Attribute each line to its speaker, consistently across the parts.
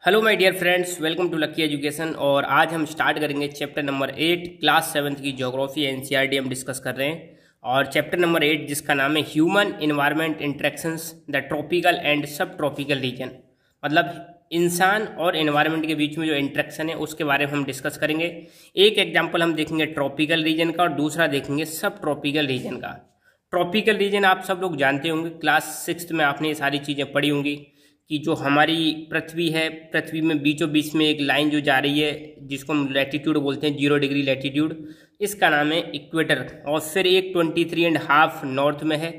Speaker 1: Hello my dear friends, welcome to lucky education. और आज हम स्टार्ट करेंगे चैप्टर नंबर 8 क्लास 7 की ज्योग्राफी एनसीईआरटी हम डिस्कस कर रहे हैं। और चैप्टर नंबर 8 जिसका नाम है human environment interactions the tropical and सब ट्रॉपिकल रीजन, मतलब इंसान और एनवायरनमेंट के बीच में जो इंटरेक्शन है उसके बारे में हम डिस्कस करेंगे। एक एग्जाम्पल हम देखेंगे ट्रॉपिकल रीजन का और दूसरा देखेंगे सब ट्रॉपिकल रीजन का। ट्रॉपिकल रीजन आप सब लोग जानते होंगे, क्लास 6 में आपने ये सारी चीज़ें पढ़ी होंगी कि जो हमारी पृथ्वी है, पृथ्वी में बीचों बीच में एक लाइन जो जा रही है जिसको हम लैटीट्यूड बोलते हैं, 0 डिग्री लैटीट्यूड, इसका नाम है इक्वेटर। और फिर एक 23.5 नॉर्थ में है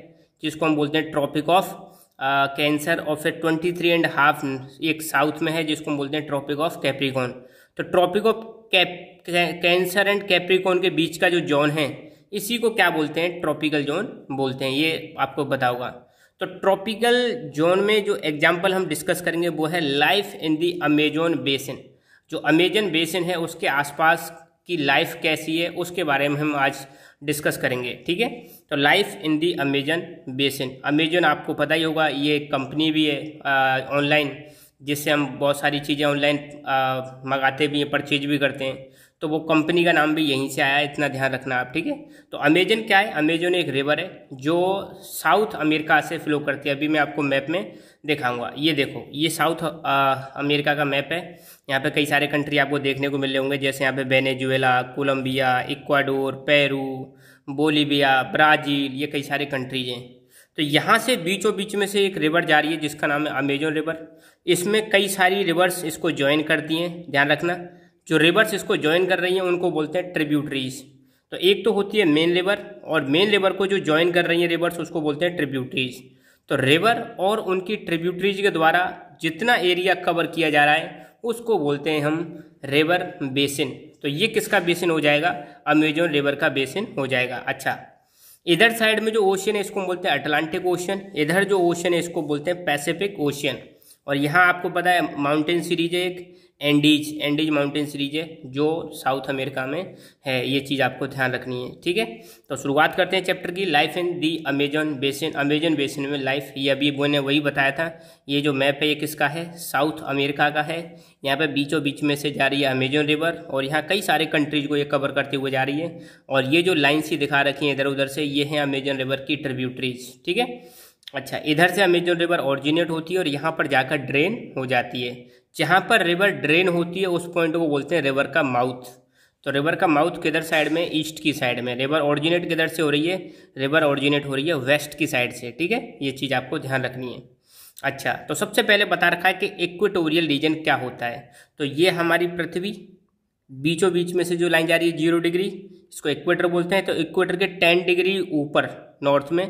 Speaker 1: जिसको हम बोलते हैं ट्रॉपिक ऑफ कैंसर। और फिर 23.5 एक साउथ में है जिसको हम बोलते हैं ट्रॉपिक ऑफ कैप्रिकॉर्न। तो Tropic of Cancer and Capricorn के बीच का जो जोन है इसी को क्या बोलते हैं? ट्रॉपिकल जोन बोलते हैं। ये आपको पता होगा। तो ट्रॉपिकल जोन में जो एग्जाम्पल हम डिस्कस करेंगे वो है life in the Amazon basin. जो अमेजन बेसिन है उसके आसपास की लाइफ कैसी है उसके बारे में हम आज डिस्कस करेंगे, ठीक है। तो life in the Amazon basin, Amazon आपको पता ही होगा, ये एक कंपनी भी है ऑनलाइन जिससे हम बहुत सारी चीज़ें ऑनलाइन मंगाते भी हैं, परचेज भी करते हैं। तो वो कंपनी का नाम भी यहीं से आया है, इतना ध्यान रखना आप, ठीक है। तो अमेजन क्या है? अमेजन एक रिवर है जो साउथ अमेरिका से फ्लो करती है। अभी मैं आपको मैप में दिखाऊंगा। ये देखो, ये साउथ अमेरिका का मैप है। यहाँ पे कई सारे कंट्री आपको देखने को मिल रहे होंगे, जैसे यहाँ पे Venezuela, Colombia, Ecuador, Peru, Bolivia, Brazil, ये कई सारे कंट्रीज हैं। तो यहाँ से बीचों बीच में से एक रिवर जा रही है जिसका नाम है अमेजन रिवर। इसमें कई सारी रिवर्स इसको ज्वाइन करती हैं, ध्यान रखना। जो रिवर्स इसको ज्वाइन कर रही हैं उनको बोलते हैं ट्रिब्यूटरीज। तो एक तो होती है मेन रिवर, और मेन रिवर को जो ज्वाइन कर रही है रिवर्स उसको बोलते हैं ट्रिब्यूटरीज। तो रिवर और उनकी ट्रिब्यूटरीज के द्वारा जितना एरिया कवर किया जा रहा है उसको बोलते हैं हम रिवर बेसिन। तो ये किसका बेसिन हो जाएगा? अमेजन रिवर का बेसिन हो जाएगा। अच्छा, इधर साइड में जो ओशियन है इसको बोलते हैं अटलांटिक ओशियन, इधर जो ओशियन है इसको बोलते हैं पैसिफिक ओशियन। और यहाँ आपको पता है माउंटेन सीरीज है एक एंडीज माउंटेन सीरीज है जो साउथ अमेरिका में है। ये चीज़ आपको ध्यान रखनी है, ठीक है। तो शुरुआत करते हैं चैप्टर की, life in the Amazon basin. Amazon basin में लाइफ, ये अभी मैंने वही बताया था। ये जो मैप है ये किसका है? साउथ अमेरिका का है। यहाँ पे बीचों बीच में से जा रही है अमेजन रिवर और यहाँ कई सारे कंट्रीज को ये कवर करते हुए जा रही है। और ये जो लाइन सी दिखा रखी है इधर उधर से, ये है अमेजन रिवर की ट्रिब्यूटरीज, ठीक है। अच्छा, इधर से अमेजन रिवर ऑरिजिनेट होती है और यहाँ पर जाकर ड्रेन हो जाती है। जहाँ पर रिवर ड्रेन होती है उस पॉइंट को बोलते हैं रिवर का माउथ। तो रिवर का माउथ किधर साइड में? ईस्ट की साइड में। रिवर ऑरिजिनेट किधर से हो रही है? रिवर ऑरिजिनेट हो रही है वेस्ट की साइड से, ठीक है। ये चीज़ आपको ध्यान रखनी है। अच्छा, तो सबसे पहले बता रखा है कि इक्वेटोरियल रीजन क्या होता है। तो ये हमारी पृथ्वी, बीचों बीच में से जो लाइन जा रही है 0 डिग्री, इसको इक्वेटर बोलते हैं। तो इक्वेटर के 10 डिग्री ऊपर नॉर्थ में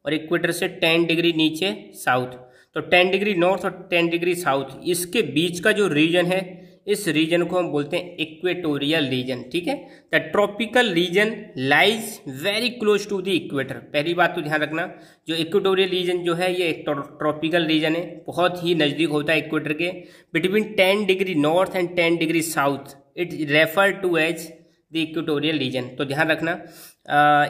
Speaker 1: और इक्वेटर से 10 डिग्री नीचे साउथ। तो 10 डिग्री नॉर्थ और 10 डिग्री साउथ, इसके बीच का जो रीजन है इस रीजन को हम बोलते हैं इक्वेटोरियल रीजन, ठीक है। The tropical region lies very close to the equator. पहली बात तो ध्यान रखना, जो इक्वेटोरियल रीजन जो है ये एक ट्रॉपिकल रीजन है, बहुत ही नज़दीक होता है इक्वेटर के। Between 10 degree north and 10 degree south it refer to as the equatorial region. तो ध्यान रखना,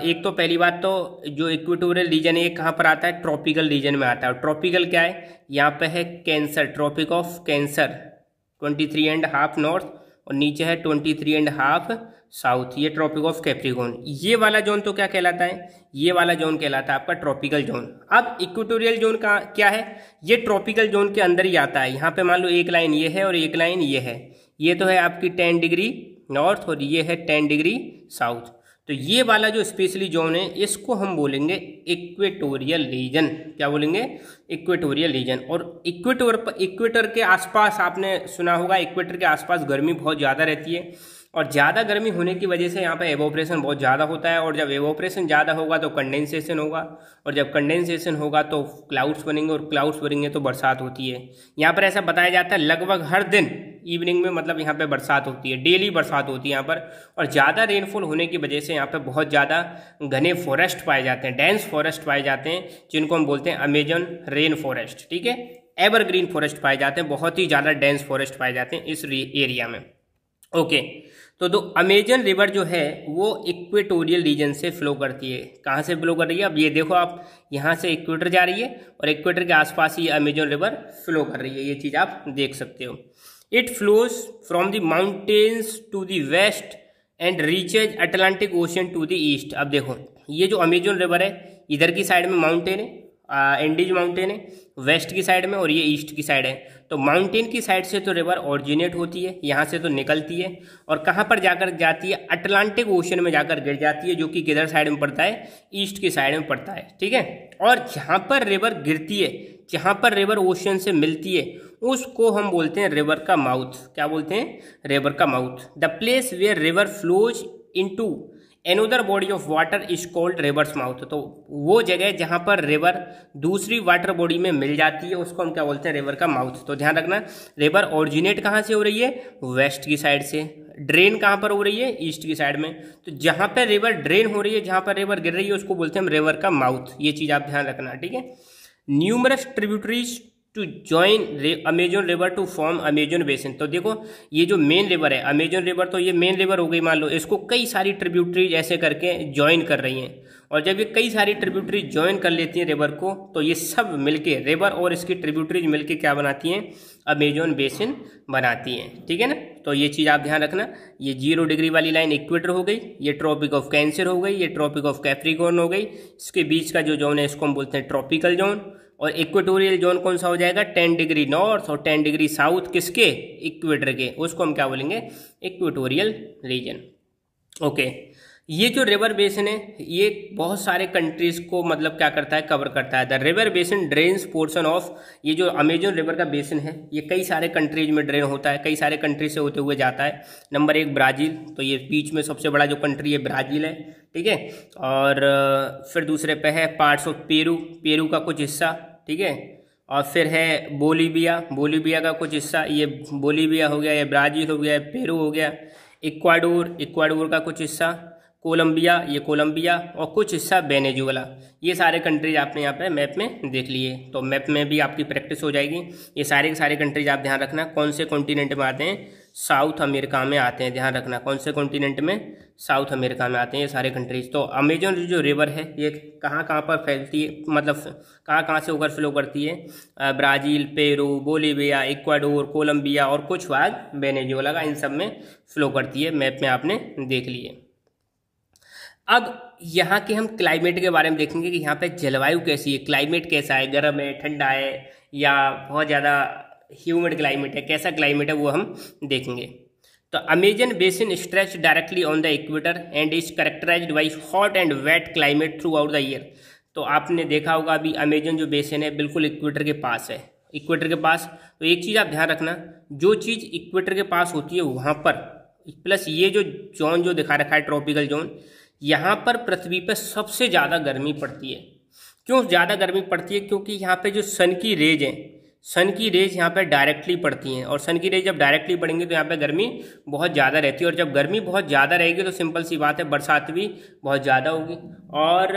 Speaker 1: एक तो पहली बात तो जो इक्वेटोरियल रीजन है ये कहाँ पर आता है? ट्रॉपिकल रीजन में आता है। और ट्रॉपिकल क्या है? यहाँ पे है कैंसर, ट्रॉपिक ऑफ कैंसर 23.5 नॉर्थ और नीचे है 23.5 साउथ, ये ट्रॉपिक ऑफ कैप्रिकॉर्न। ये वाला जोन तो क्या कहलाता है? ये वाला जोन कहलाता है आपका ट्रॉपिकल जोन। अब इक्वेटोरियल जोन का क्या है? ये ट्रॉपिकल जोन के अंदर ही आता है। यहाँ पे मान लो एक लाइन ये है और एक लाइन ये है। ये तो है आपकी 10 डिग्री नॉर्थ और ये है 10 डिग्री साउथ। तो ये वाला जो स्पेशली जोन है इसको हम बोलेंगे इक्वेटोरियल रीजन। क्या बोलेंगे? Equatorial region. और इक्वेटर के आसपास आपने सुना होगा, इक्वेटर के आसपास गर्मी बहुत ज़्यादा रहती है और ज़्यादा गर्मी होने की वजह से यहाँ पे एवोपरेशन बहुत ज़्यादा होता है। और जब एवोपरेशन ज़्यादा होगा तो कंडेंसेशन होगा और जब कंडेंसेशन होगा तो क्लाउड्स बनेंगे और क्लाउड्स बनेंगे तो बरसात होती है। यहाँ पर ऐसा बताया जाता है लगभग हर दिन इवनिंग में, मतलब यहाँ पे बरसात होती है, डेली बरसात होती है यहाँ पर। और ज़्यादा रेनफॉल होने की वजह से यहाँ पे बहुत ज़्यादा घने फॉरेस्ट पाए जाते हैं, डेंस फॉरेस्ट पाए जाते हैं, जिनको हम बोलते हैं अमेजन रेन फॉरेस्ट, ठीक है। एवरग्रीन फॉरेस्ट पाए जाते हैं, बहुत ही ज़्यादा डेंस फॉरेस्ट पाए जाते हैं इस एरिया में। ओके, तो अमेजन रिवर जो है वो इक्वेटोरियल रीजन से फ्लो करती है। कहाँ से फ्लो कर रही है? अब ये देखो आप, यहाँ से इक्वेटर जा रही है और इक्वेटर के आसपास ही अमेजन रिवर फ्लो कर रही है, ये चीज़ आप देख सकते हो। It flows from the mountains to the west and reaches Atlantic Ocean to the east. अब देखो ये जो अमेजन रिवर है, इधर की साइड में माउंटेन है, एंडीज माउंटेन है वेस्ट की साइड में, और ये ईस्ट की साइड है। तो माउंटेन की साइड से तो रिवर ऑरिजिनेट होती है, यहाँ से तो निकलती है, और कहाँ पर जाकर जाती है, अटलांटिक ओशन में जाकर गिर जाती है, जो कि किधर साइड में पड़ता है, ईस्ट की साइड में पड़ता है। ठीक है, और जहाँ पर रिवर गिरती है, जहाँ पर रिवर ओशन से मिलती है, उसको हम बोलते हैं रिवर का माउथ। क्या बोलते हैं? रिवर का mouth. The place where river flows into another body of water is called river's mouth. तो वो जगह जहां पर रिवर दूसरी वाटर बॉडी में मिल जाती है, उसको हम क्या बोलते हैं? रिवर का माउथ। तो ध्यान रखना, रिवर ओरिजिनेट कहाँ से हो रही है? वेस्ट की साइड से। ड्रेन कहाँ पर हो रही है? ईस्ट की साइड में। तो जहां पर रिवर ड्रेन हो रही है, जहां पर रिवर गिर रही है, उसको बोलते हैं हम रिवर का माउथ। ये चीज आप ध्यान रखना, ठीक है। Numerous tributaries to join Amazon river to form Amazon basin. तो देखो ये जो मेन रिवर है अमेजन रिवर, तो ये मेन रिवर हो गई मान लो, इसको कई सारी ट्रिब्यूटरीज ऐसे करके ज्वाइन कर रही हैं, और जब ये कई सारी ट्रिब्यूटरीज ज्वाइन कर लेती हैं रिवर को, तो ये सब मिलके रिवर और इसकी ट्रिब्यूटरीज मिलके क्या बनाती हैं? अमेजन बेसिन बनाती हैं। ठीक है ना, तो ये चीज़ आप ध्यान रखना। ये 0 डिग्री वाली लाइन इक्वेटर हो गई, ये ट्रॉपिक ऑफ कैंसर हो गई, ये ट्रॉपिक ऑफ कैप्रिकॉर्न हो गई, इसके बीच का जो जोन है इसको हम बोलते हैं ट्रॉपिकल जोन, और इक्वेटोरियल जोन कौन सा हो जाएगा? 10 डिग्री नॉर्थ और 10 डिग्री साउथ किसके? इक्वेटर के, उसको हम क्या बोलेंगे? Equatorial region. ओके, ये जो रिवर बेसिन है ये बहुत सारे कंट्रीज को मतलब क्या करता है? कवर करता है। The river basin drains portion of, ये जो अमेजन रिवर का बेसिन है ये कई सारे कंट्रीज में ड्रेन होता है, कई सारे कंट्रीज से होते हुए जाता है। नंबर 1 ब्राज़ील, तो ये बीच में सबसे बड़ा जो कंट्री है ब्राज़ील है, ठीक है। और फिर दूसरे पे है पार्ट्स ऑफ पेरू, पेरू का कुछ हिस्सा, ठीक है। और फिर है बोलीविया, बोलीविया का कुछ हिस्सा, ये बोलीविया हो गया, ये ब्राज़ील हो गया, पेरू हो गया। इक्वाडोर, इक्वाडोर का कुछ हिस्सा, कोलंबिया, ये कोलंबिया, और कुछ हिस्सा वेनेजुएला। ये सारे कंट्रीज आपने यहाँ पे मैप में देख लिए, तो मैप में भी आपकी प्रैक्टिस हो जाएगी। ये सारे के सारे कंट्रीज आप ध्यान रखना कौन से कॉन्टिनेंट में आते हैं? साउथ अमेरिका में आते हैं। ध्यान रखना कौन से कॉन्टिनेंट में? साउथ अमेरिका में आते हैं ये सारे कंट्रीज। तो अमेजन जो रिवर है ये कहाँ कहाँ पर फैलती है, मतलब कहाँ कहाँ से होकर फ्लो करती है? Brazil, Peru, Bolivia, Ecuador, Colombia और कुछ भाग वेनेजुएला का, इन सब में फ्लो करती है। मैप में आपने देख लिए। अब यहाँ के हम क्लाइमेट के बारे में देखेंगे कि यहाँ पे जलवायु कैसी है, क्लाइमेट कैसा है, गर्म है, ठंडा है, या बहुत ज़्यादा ह्यूमिड क्लाइमेट है, कैसा क्लाइमेट है वो हम देखेंगे। तो Amazon basin stretch directly on the equator and is characterised by hot and wet climate throughout the year. तो आपने देखा होगा अभी अमेजन जो बेसिन है बिल्कुल इक्वेटर के पास है, इक्वेटर के पास। तो एक चीज़ आप ध्यान रखना, जो चीज़ इक्वेटर के पास होती है वहाँ पर, प्लस ये जो जोन जो दिखा रखा है ट्रॉपिकल जोन, यहाँ पर पृथ्वी पर सबसे ज़्यादा गर्मी पड़ती है। क्यों ज़्यादा गर्मी पड़ती है? क्योंकि यहाँ पे जो सन की रेज है, सन की रेज यहाँ पे डायरेक्टली पड़ती हैं, और सन की रेज जब डायरेक्टली पड़ेंगी तो यहाँ पे गर्मी बहुत ज़्यादा रहती है, और जब गर्मी बहुत ज़्यादा रहेगी तो सिंपल सी बात है बरसात भी बहुत ज़्यादा होगी, और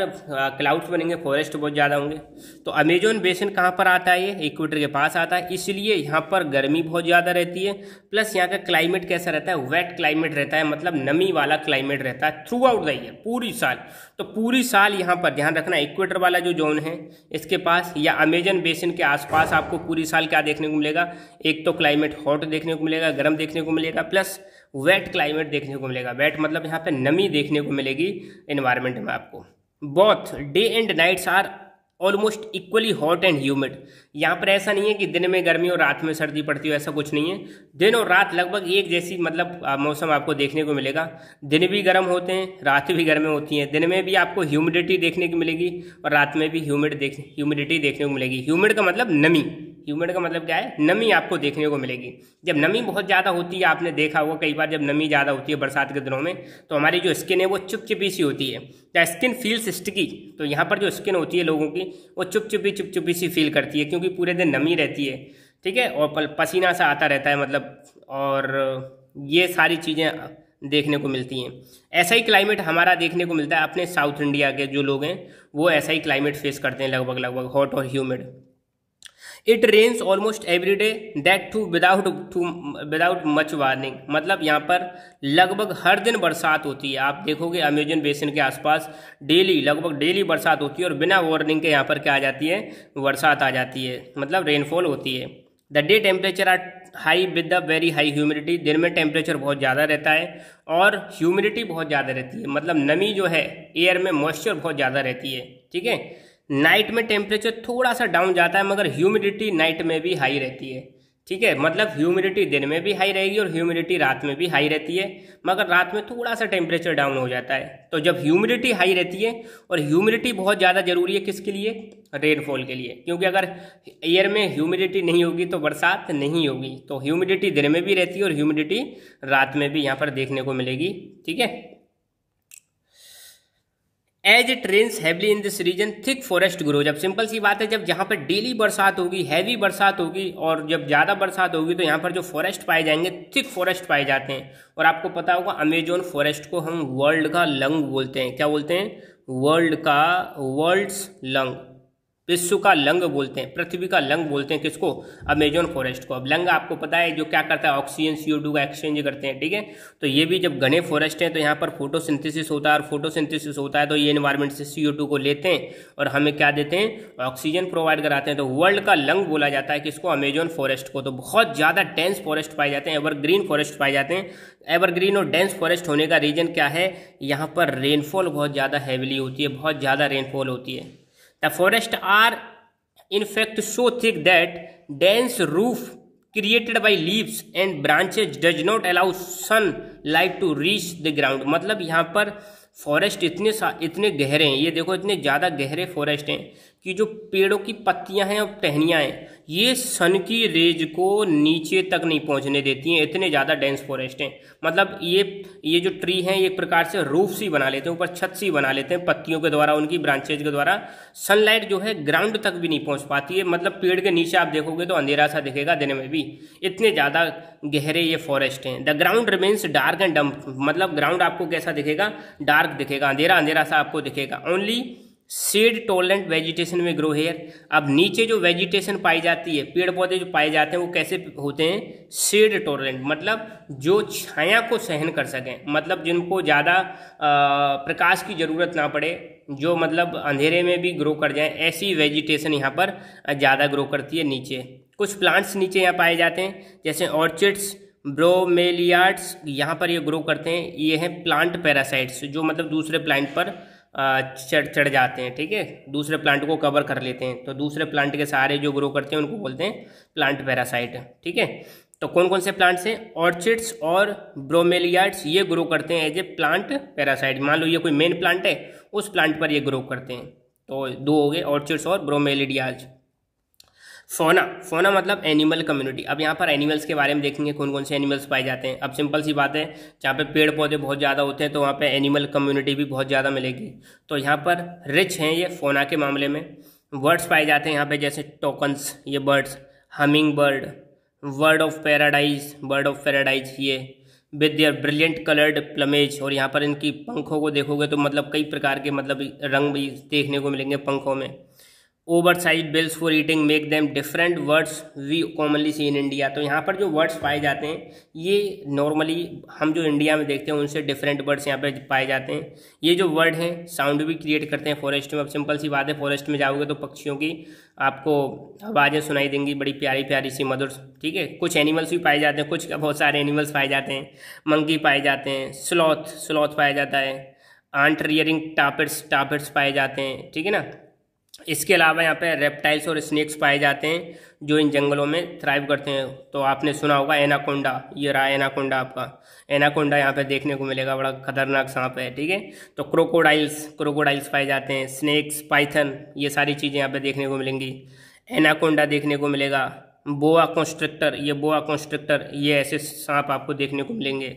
Speaker 1: क्लाउड्स बनेंगे, फॉरेस्ट बहुत ज़्यादा होंगे। तो अमेजन बेसिन कहाँ पर आता है? ये इक्वेटर के पास आता है, इसलिए यहाँ पर गर्मी बहुत ज़्यादा रहती है। प्लस यहाँ का क्लाइमेट कैसा रहता है? वेट क्लाइमेट रहता है, मतलब नमी वाला क्लाइमेट रहता है थ्रू आउट द ईयर, पूरी साल। तो पूरी साल यहाँ पर ध्यान रखना, इक्वेटर वाला जो जोन है इसके पास या अमेजन बेसिन के आसपास आपको पूरी साल क्या देखने को मिलेगा? एक तो क्लाइमेट हॉट देखने को मिलेगा, गर्म देखने को मिलेगा, प्लस वेट क्लाइमेट देखने को मिलेगा। वेट मतलब यहाँ पे नमी देखने को मिलेगी एनवायरनमेंट में आपको। Both day and nights are almost equally hot and humid. यहाँ पर ऐसा नहीं है कि दिन में गर्मी और रात में सर्दी पड़ती हो, ऐसा कुछ नहीं है। दिन और रात लगभग एक जैसी मतलब मौसम आपको देखने को मिलेगा। दिन भी गर्म होते हैं, रात भी गर्म होती हैं। दिन में भी आपको ह्यूमिडिटी देखने को मिलेगी और रात में भी ह्यूमिडिटी देखने को मिलेगी। ह्यूमिड का मतलब नमी, ह्यूमिड का मतलब क्या है? नमी आपको देखने को मिलेगी। जब नमी बहुत ज़्यादा होती है, आपने देखा होगा कई बार जब नमी ज़्यादा होती है बरसात के दिनों में, तो हमारी जो स्किन है वो चिपचिपी सी होती है, द स्किन फील्स स्टिकी। तो यहाँ पर जो स्किन होती है लोगों की वो चिपचिपी सी फील करती है, क्योंकि पूरे दिन नमी रहती है, ठीक है, और पसीना सा आता रहता है मतलब, और ये सारी चीज़ें देखने को मिलती हैं। ऐसा ही क्लाइमेट हमारा देखने को मिलता है, अपने साउथ इंडिया के जो लोग हैं वो ऐसा ही क्लाइमेट फेस करते हैं, लगभग हॉट और humid. It rains almost every day, that too without much warning. मतलब यहाँ पर लगभग हर दिन बरसात होती है। आप देखोगे अमेजन बेसिन के आसपास डेली, लगभग डेली बरसात होती है, और बिना वार्निंग के यहाँ पर क्या आ जाती है? बरसात आ जाती है, मतलब रेनफॉल होती है। The day temperature are high with the very high humidity, दिन में टेम्परेचर बहुत ज़्यादा रहता है और ह्यूमिडिटी बहुत ज़्यादा रहती है, मतलब नमी जो है एयर में, मॉइस्चर बहुत ज़्यादा रहती है, ठीक है। नाइट में टेम्परेचर थोड़ा सा डाउन जाता है मगर ह्यूमिडिटी नाइट में भी हाई रहती है, ठीक है। मतलब ह्यूमिडिटी दिन में भी हाई रहेगी और ह्यूमिडिटी रात में भी हाई रहती है, मगर रात में थोड़ा सा टेम्परेचर डाउन हो जाता है। तो जब ह्यूमिडिटी हाई रहती है, और ह्यूमिडिटी बहुत ज़्यादा जरूरी है किसके लिए, रेनफॉल के लिए, क्योंकि अगर एयर में ह्यूमिडिटी नहीं होगी तो बरसात नहीं होगी। तो ह्यूमिडिटी दिन में भी रहती है और ह्यूमिडिटी रात में भी यहाँ पर देखने को मिलेगी, ठीक है। As it rains heavily in this region thick forest grows. अब सिंपल सी बात है, जब जहाँ पर डेली बरसात होगी, हैवी बरसात होगी और जब ज़्यादा बरसात होगी तो यहाँ पर जो फॉरेस्ट पाए जाएंगे थिक फॉरेस्ट पाए जाते हैं। और आपको पता होगा अमेजोन फॉरेस्ट को हम वर्ल्ड का लंग बोलते हैं। क्या बोलते हैं, वर्ल्ड्स लंग, विश्व का लंग बोलते हैं, पृथ्वी का लंग बोलते हैं किसको, अमेजोन फॉरेस्ट को। अब लंग आपको पता है जो क्या करता है, ऑक्सीजन CO2 का एक्सचेंज करते हैं, ठीक है। तो ये भी जब घने फॉरेस्ट हैं तो यहाँ पर फोटोसिंथेसिस होता है, और फोटोसिंथेसिस होता है तो ये एनवायरनमेंट से CO2 को लेते हैं और हमें क्या देते हैं, ऑक्सीजन प्रोवाइड कराते हैं। तो वर्ल्ड का लंग बोला जाता है किसको, अमेजोन फॉरेस्ट को। तो बहुत ज़्यादा डेंस फॉरेस्ट पाए जाते हैं, एवरग्रीन फॉरेस्ट पाए जाते हैं। एवरग्रीन और डेंस फॉरेस्ट होने का रीजन क्या है, यहाँ पर रेनफॉल बहुत ज़्यादा हैविली होती है, बहुत ज़्यादा रेनफॉल होती है। The forest are in fact so thick that dense roof created by leaves and branches does not allow sunlight to reach the ground। मतलब यहाँ पर फॉरेस्ट इतने गहरे हैं, ये देखो इतने ज़्यादा गहरे फॉरेस्ट हैं कि जो पेड़ों की पत्तियां हैं और टहनियाँ हैं ये सन की रेज को नीचे तक नहीं पहुंचने देती हैं, इतने ज़्यादा डेंस फॉरेस्ट हैं। मतलब ये जो ट्री हैं ये एक प्रकार से रूफ सी बना लेते हैं, ऊपर छत सी बना लेते हैं पत्तियों के द्वारा, उनकी ब्रांचेज के द्वारा। सनलाइट जो है ग्राउंड तक भी नहीं पहुंच पाती है, मतलब पेड़ के नीचे आप देखोगे तो अंधेरा सा दिखेगा दिन में भी, इतने ज़्यादा गहरे ये फॉरेस्ट हैं। The ground remains dark and damp, मतलब ग्राउंड आपको कैसा दिखेगा, डार्क दिखेगा, अंधेरा अंधेरा सा आपको दिखेगा। ओनली शेड टॉलरेंट वेजिटेशन में ग्रो हेयर। अब नीचे जो वेजिटेशन पाई जाती है, पेड़ पौधे जो पाए जाते हैं वो कैसे होते हैं, शेड टॉलरेंट, मतलब जो छाया को सहन कर सकें, मतलब जिनको ज़्यादा प्रकाश की ज़रूरत ना पड़े, जो मतलब अंधेरे में भी ग्रो कर जाए, ऐसी वेजिटेशन यहाँ पर ज़्यादा ग्रो करती है नीचे। कुछ प्लांट्स नीचे यहाँ पाए जाते हैं जैसे ऑर्चिड्स, ब्रोमेलियाड्स, यहाँ पर ये ग्रो करते हैं। ये हैं प्लांट पैरासाइट्स जो मतलब दूसरे प्लांट पर चढ़ जाते हैं, ठीक है, दूसरे प्लांट को कवर कर लेते हैं। तो दूसरे प्लांट के सहारे जो ग्रो करते हैं उनको बोलते हैं प्लांट पैरासाइट, ठीक है। तो कौन कौन से प्लांट्स हैं, ऑर्चिड्स और ब्रोमेलियाड्स, ये ग्रो करते हैं एज ए प्लांट पैरासाइट। मान लो ये कोई मेन प्लांट है, उस प्लांट पर ये ग्रो करते हैं। तो दो हो गए, ऑर्चिड्स और ब्रोमेलियाड्स। फोना मतलब एनिमल कम्युनिटी। अब यहाँ पर एनिमल्स के बारे में देखेंगे कौन कौन से एनिमल्स पाए जाते हैं। अब सिंपल सी बात है, जहाँ पे पेड़ पौधे बहुत ज़्यादा होते हैं तो वहाँ पे एनिमल कम्युनिटी भी बहुत ज़्यादा मिलेगी। तो यहाँ पर रिच हैं ये फोना के मामले में। बर्ड्स पाए जाते हैं यहाँ पे जैसे टोकन्स, ये birds, humming bird, bird of paradise ये with their brilliant coloured plumage. और यहाँ पर इनकी पंखों को देखोगे तो मतलब कई प्रकार के मतलब रंग भी देखने को मिलेंगे पंखों में। Over size bills for eating make them different words we commonly see in India. तो यहाँ पर जो वर्ड्स पाए जाते हैं ये नॉर्मली हम जो इंडिया में देखते हैं उनसे डिफरेंट वर्ड्स यहाँ पे पाए जाते हैं। ये जो वर्ड हैं साउंड भी क्रिएट करते हैं फॉरेस्ट में। अब सिंपल सी बात है, फॉरेस्ट में जाओगे तो पक्षियों की आपको आवाज़ें सुनाई देंगी, बड़ी प्यारी प्यारी सी मधुर, ठीक है। कुछ एनिमल्स भी पाए जाते हैं, कुछ बहुत सारे एनिमल्स पाए जाते हैं। मंकी पाए जाते हैं, स्लॉथ पाया जाता है, आंट रियरिंग टापिट्स पाए जाते हैं, ठीक है ना। इसके अलावा यहाँ पे रेप्टाइल्स और स्नेक्स पाए जाते हैं जो इन जंगलों में थ्राइव करते हैं। तो आपने सुना होगा एनाकोंडा, ये रहा एनाकोंडा, आपका एनाकोंडा यहाँ पे देखने को मिलेगा, बड़ा खतरनाक सांप है, ठीक है। तो क्रोकोडाइल्स पाए जाते हैं, स्नेक्स, पाइथन, ये सारी चीज़ें यहाँ पे देखने को मिलेंगी। एनाकोंडा देखने को मिलेगा, बोआ कंस्ट्रक्टर, ये ऐसे सांप आपको देखने को मिलेंगे।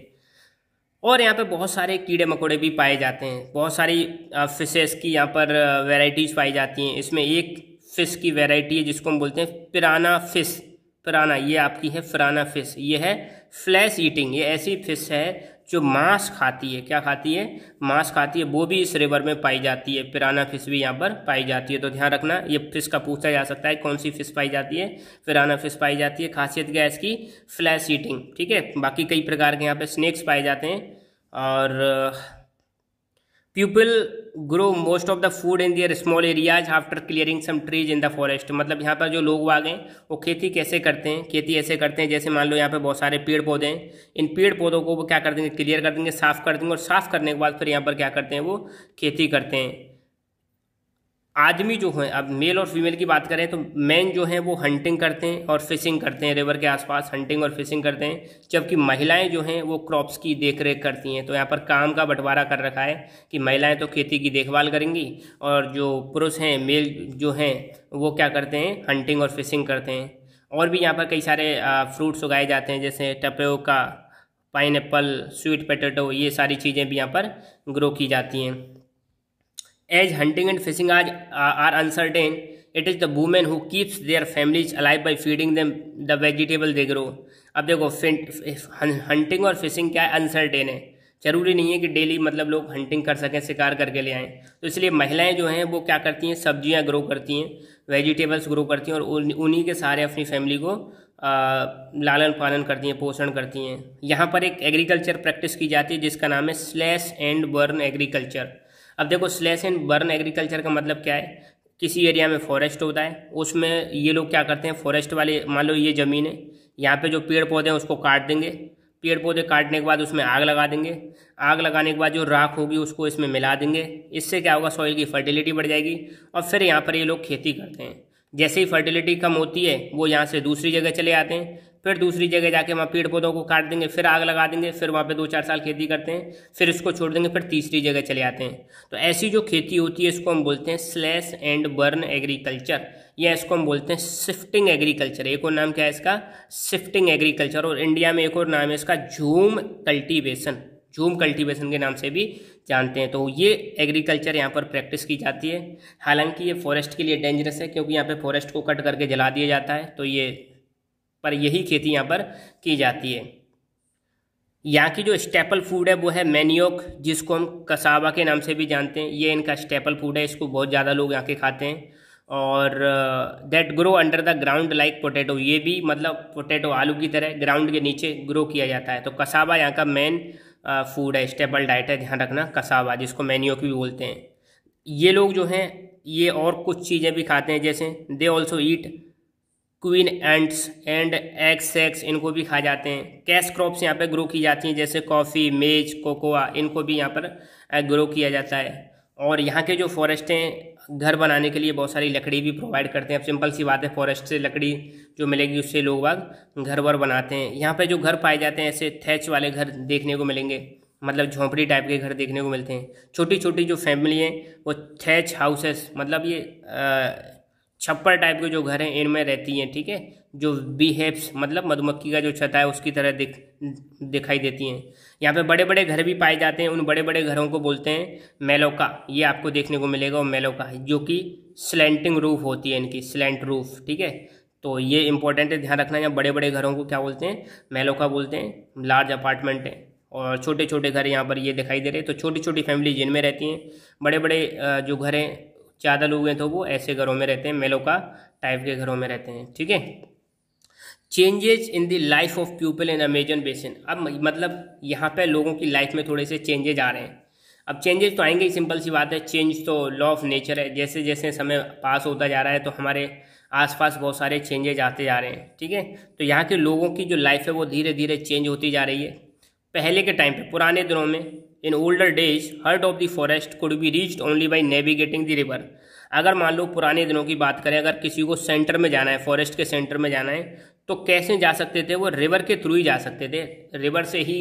Speaker 1: और यहाँ पे बहुत सारे कीड़े मकोड़े भी पाए जाते हैं, बहुत सारी फिशेस की यहाँ पर वैरायटीज़ पाई जाती हैं। इसमें एक फ़िश की वैरायटी है जिसको हम बोलते हैं पिराना फिश। पिराना ये आपकी है पिराना फिश, ये है फ्लैश ईटिंग, ये ऐसी फिश है जो मांस खाती है। क्या खाती है? मांस खाती है। वो भी इस रिवर में पाई जाती है, पिराना फिश भी यहाँ पर पाई जाती है। तो ध्यान रखना, ये फिश का पूछा जा सकता है कौन सी फिश पाई जाती है, पिराना फिश पाई जाती है। खासियत क्या है इसकी? फ्लैश ईटिंग, ठीक है। बाकी कई प्रकार के यहाँ पे स्नेक्स पाए जाते हैं और people grow most of the food in their small areas after clearing some trees in the forest. मतलब यहाँ पर जो लोग आ गए वो खेती कैसे करते हैं, खेती ऐसे करते हैं जैसे मान लो यहाँ पे बहुत सारे पेड़ पौधे हैं, इन पेड़ पौधों को वो क्या कर देंगे, क्लियर कर देंगे, साफ कर देंगे, और साफ करने के बाद फिर यहाँ पर क्या करते हैं, वो खेती करते हैं। आदमी जो है, अब मेल और फीमेल की बात करें तो मैन जो हैं वो हंटिंग करते हैं और फिशिंग करते हैं, रिवर के आसपास हंटिंग और फिशिंग करते हैं, जबकि महिलाएं जो हैं वो क्रॉप्स की देखरेख करती हैं। तो यहाँ पर काम का बंटवारा कर रखा है कि महिलाएं तो खेती की देखभाल करेंगी और जो पुरुष हैं, मेल जो हैं, वो क्या करते हैं, हंटिंग और फिशिंग करते हैं। और भी यहाँ पर कई सारे फ्रूट्स उगाए जाते हैं जैसे टपेओका, पाइनएप्पल, स्वीट पोटैटो, ये सारी चीज़ें भी यहाँ पर ग्रो की जाती हैं। As hunting and fishing are uncertain, it is the women who keeps their families alive by feeding them the vegetable they grow। अब देखो हंटिंग और फिशिंग क्या है, अनसर्टेन है, जरूरी नहीं है कि डेली मतलब लोग हंटिंग कर सकें, शिकार करके ले आएँ। तो इसलिए महिलाएं जो हैं वो क्या करती हैं, सब्जियां ग्रो करती हैं, वेजिटेबल्स ग्रो करती हैं, और उन्हीं के सहारे अपनी फैमिली को लालन पालन करती हैं, पोषण करती हैं। यहाँ पर एक एग्रीकल्चर प्रैक्टिस की जाती है जिसका नाम है स्लैश एंड बर्न एग्रीकल्चर। अब देखो स्लैश एंड बर्न एग्रीकल्चर का मतलब क्या है, किसी एरिया में फॉरेस्ट होता है, उसमें ये लोग क्या करते हैं, फॉरेस्ट वाले, मान लो ये ज़मीन है, यहाँ पे जो पेड़ पौधे हैं उसको काट देंगे, पेड़ पौधे काटने के बाद उसमें आग लगा देंगे, आग लगाने के बाद जो राख होगी उसको इसमें मिला देंगे, इससे क्या होगा, सॉइल की फर्टिलिटी बढ़ जाएगी, और फिर यहाँ पर ये लोग खेती करते हैं। जैसे ही फर्टिलिटी कम होती है वो यहाँ से दूसरी जगह चले आते हैं, फिर दूसरी जगह जाके वहाँ पेड़ पौधों को काट देंगे, फिर आग लगा देंगे, फिर वहाँ पे 2-4 साल खेती करते हैं, फिर इसको छोड़ देंगे, फिर तीसरी जगह चले आते हैं। तो ऐसी जो खेती होती है इसको हम बोलते हैं स्लैश एंड बर्न एग्रीकल्चर, या इसको हम बोलते हैं शिफ्टिंग एग्रीकल्चर। एक और नाम क्या है इसका, शिफ्टिंग एग्रीकल्चर। और इंडिया में एक और नाम है इसका झूम कल्टीवेशन, झूम कल्टीवेशन के नाम से भी जानते हैं। तो ये एग्रीकल्चर यहाँ पर प्रैक्टिस की जाती है। हालांकि ये फॉरेस्ट के लिए डेंजरस है क्योंकि यहाँ पे फॉरेस्ट को कट करके जला दिया जाता है, तो ये पर यही खेती यहाँ पर की जाती है। यहाँ की जो स्टेपल फूड है वो है मैनियोक, जिसको हम कसावा के नाम से भी जानते हैं। ये इनका स्टेपल फूड है, इसको बहुत ज़्यादा लोग यहाँ के खाते हैं। और that grow under the ground like potato, ये भी मतलब पोटैटो, आलू की तरह ग्राउंड के नीचे ग्रो किया जाता है। तो कसावा यहाँ का मेन फूड है, स्टेपल डाइट है, ध्यान रखना, कसावा, जिसको मैनियोक भी बोलते हैं। ये लोग जो हैं ये और कुछ चीज़ें भी खाते हैं, जैसे they also eat queen ends and egg sex, इनको भी खा जाते हैं। कैश क्रॉप्स यहाँ पे ग्रो की जाती हैं जैसे कॉफ़ी, मेज, कोकोआ, इनको भी यहाँ पर ग्रो किया जाता है। और यहाँ के जो फॉरेस्ट हैं घर बनाने के लिए बहुत सारी लकड़ी भी प्रोवाइड करते हैं। अब सिंपल सी बात है, फॉरेस्ट से लकड़ी जो मिलेगी उससे लोग बाग घर वर बनाते हैं। यहाँ पे जो घर पाए जाते हैं ऐसे थैच वाले घर देखने को मिलेंगे, मतलब झोंपड़ी टाइप के घर देखने को मिलते हैं। छोटी छोटी जो फैमिली हैं वो थैच हाउसेस, मतलब ये छप्पर टाइप के जो घर हैं इनमें रहती हैं, ठीक है, जो बीहेव्स मतलब मधुमक्खी का जो छता है उसकी तरह दिखाई देती हैं। यहाँ पे बड़े बड़े घर भी पाए जाते हैं, उन बड़े बड़े घरों को बोलते हैं मेलोका, ये आपको देखने को मिलेगा वो मेलोका, जो कि स्लैंटिंग रूफ होती है इनकी, स्लैंट रूफ, ठीक है। तो ये इंपॉर्टेंट है, ध्यान रखना, यहाँ बड़े बड़े घरों को क्या बोलते हैं, मेलोका बोलते हैं। लार्ज अपार्टमेंट है और छोटे छोटे घर यहाँ पर ये दिखाई दे रहे हैं। तो छोटी छोटी फैमिली जिनमें रहती हैं, बड़े बड़े जो घर हैं, ज़्यादा लोग हैं तो वो ऐसे घरों में रहते हैं, मेलोका टाइप के घरों में रहते हैं, ठीक है। Changes in the life of people in Amazon basin, अब मतलब यहाँ पे लोगों की लाइफ में थोड़े से चेंजेज आ रहे हैं। अब चेंजेस तो आएंगे ही, सिंपल सी बात है, चेंज तो लॉ ऑफ नेचर है। जैसे जैसे समय पास होता जा रहा है तो हमारे आसपास बहुत सारे चेंजेज आते जा रहे हैं, ठीक है। तो यहाँ के लोगों की जो लाइफ है वो धीरे धीरे चेंज होती जा रही है। पहले के टाइम पे, पुराने दिनों में, in older days hurt of the forest could be reached only by navigating the river. अगर मान लो पुराने दिनों की बात करें, अगर किसी को सेंटर में जाना है, फॉरेस्ट के सेंटर में जाना है, तो कैसे जा सकते थे, वो रिवर के थ्रू ही जा सकते थे, रिवर से ही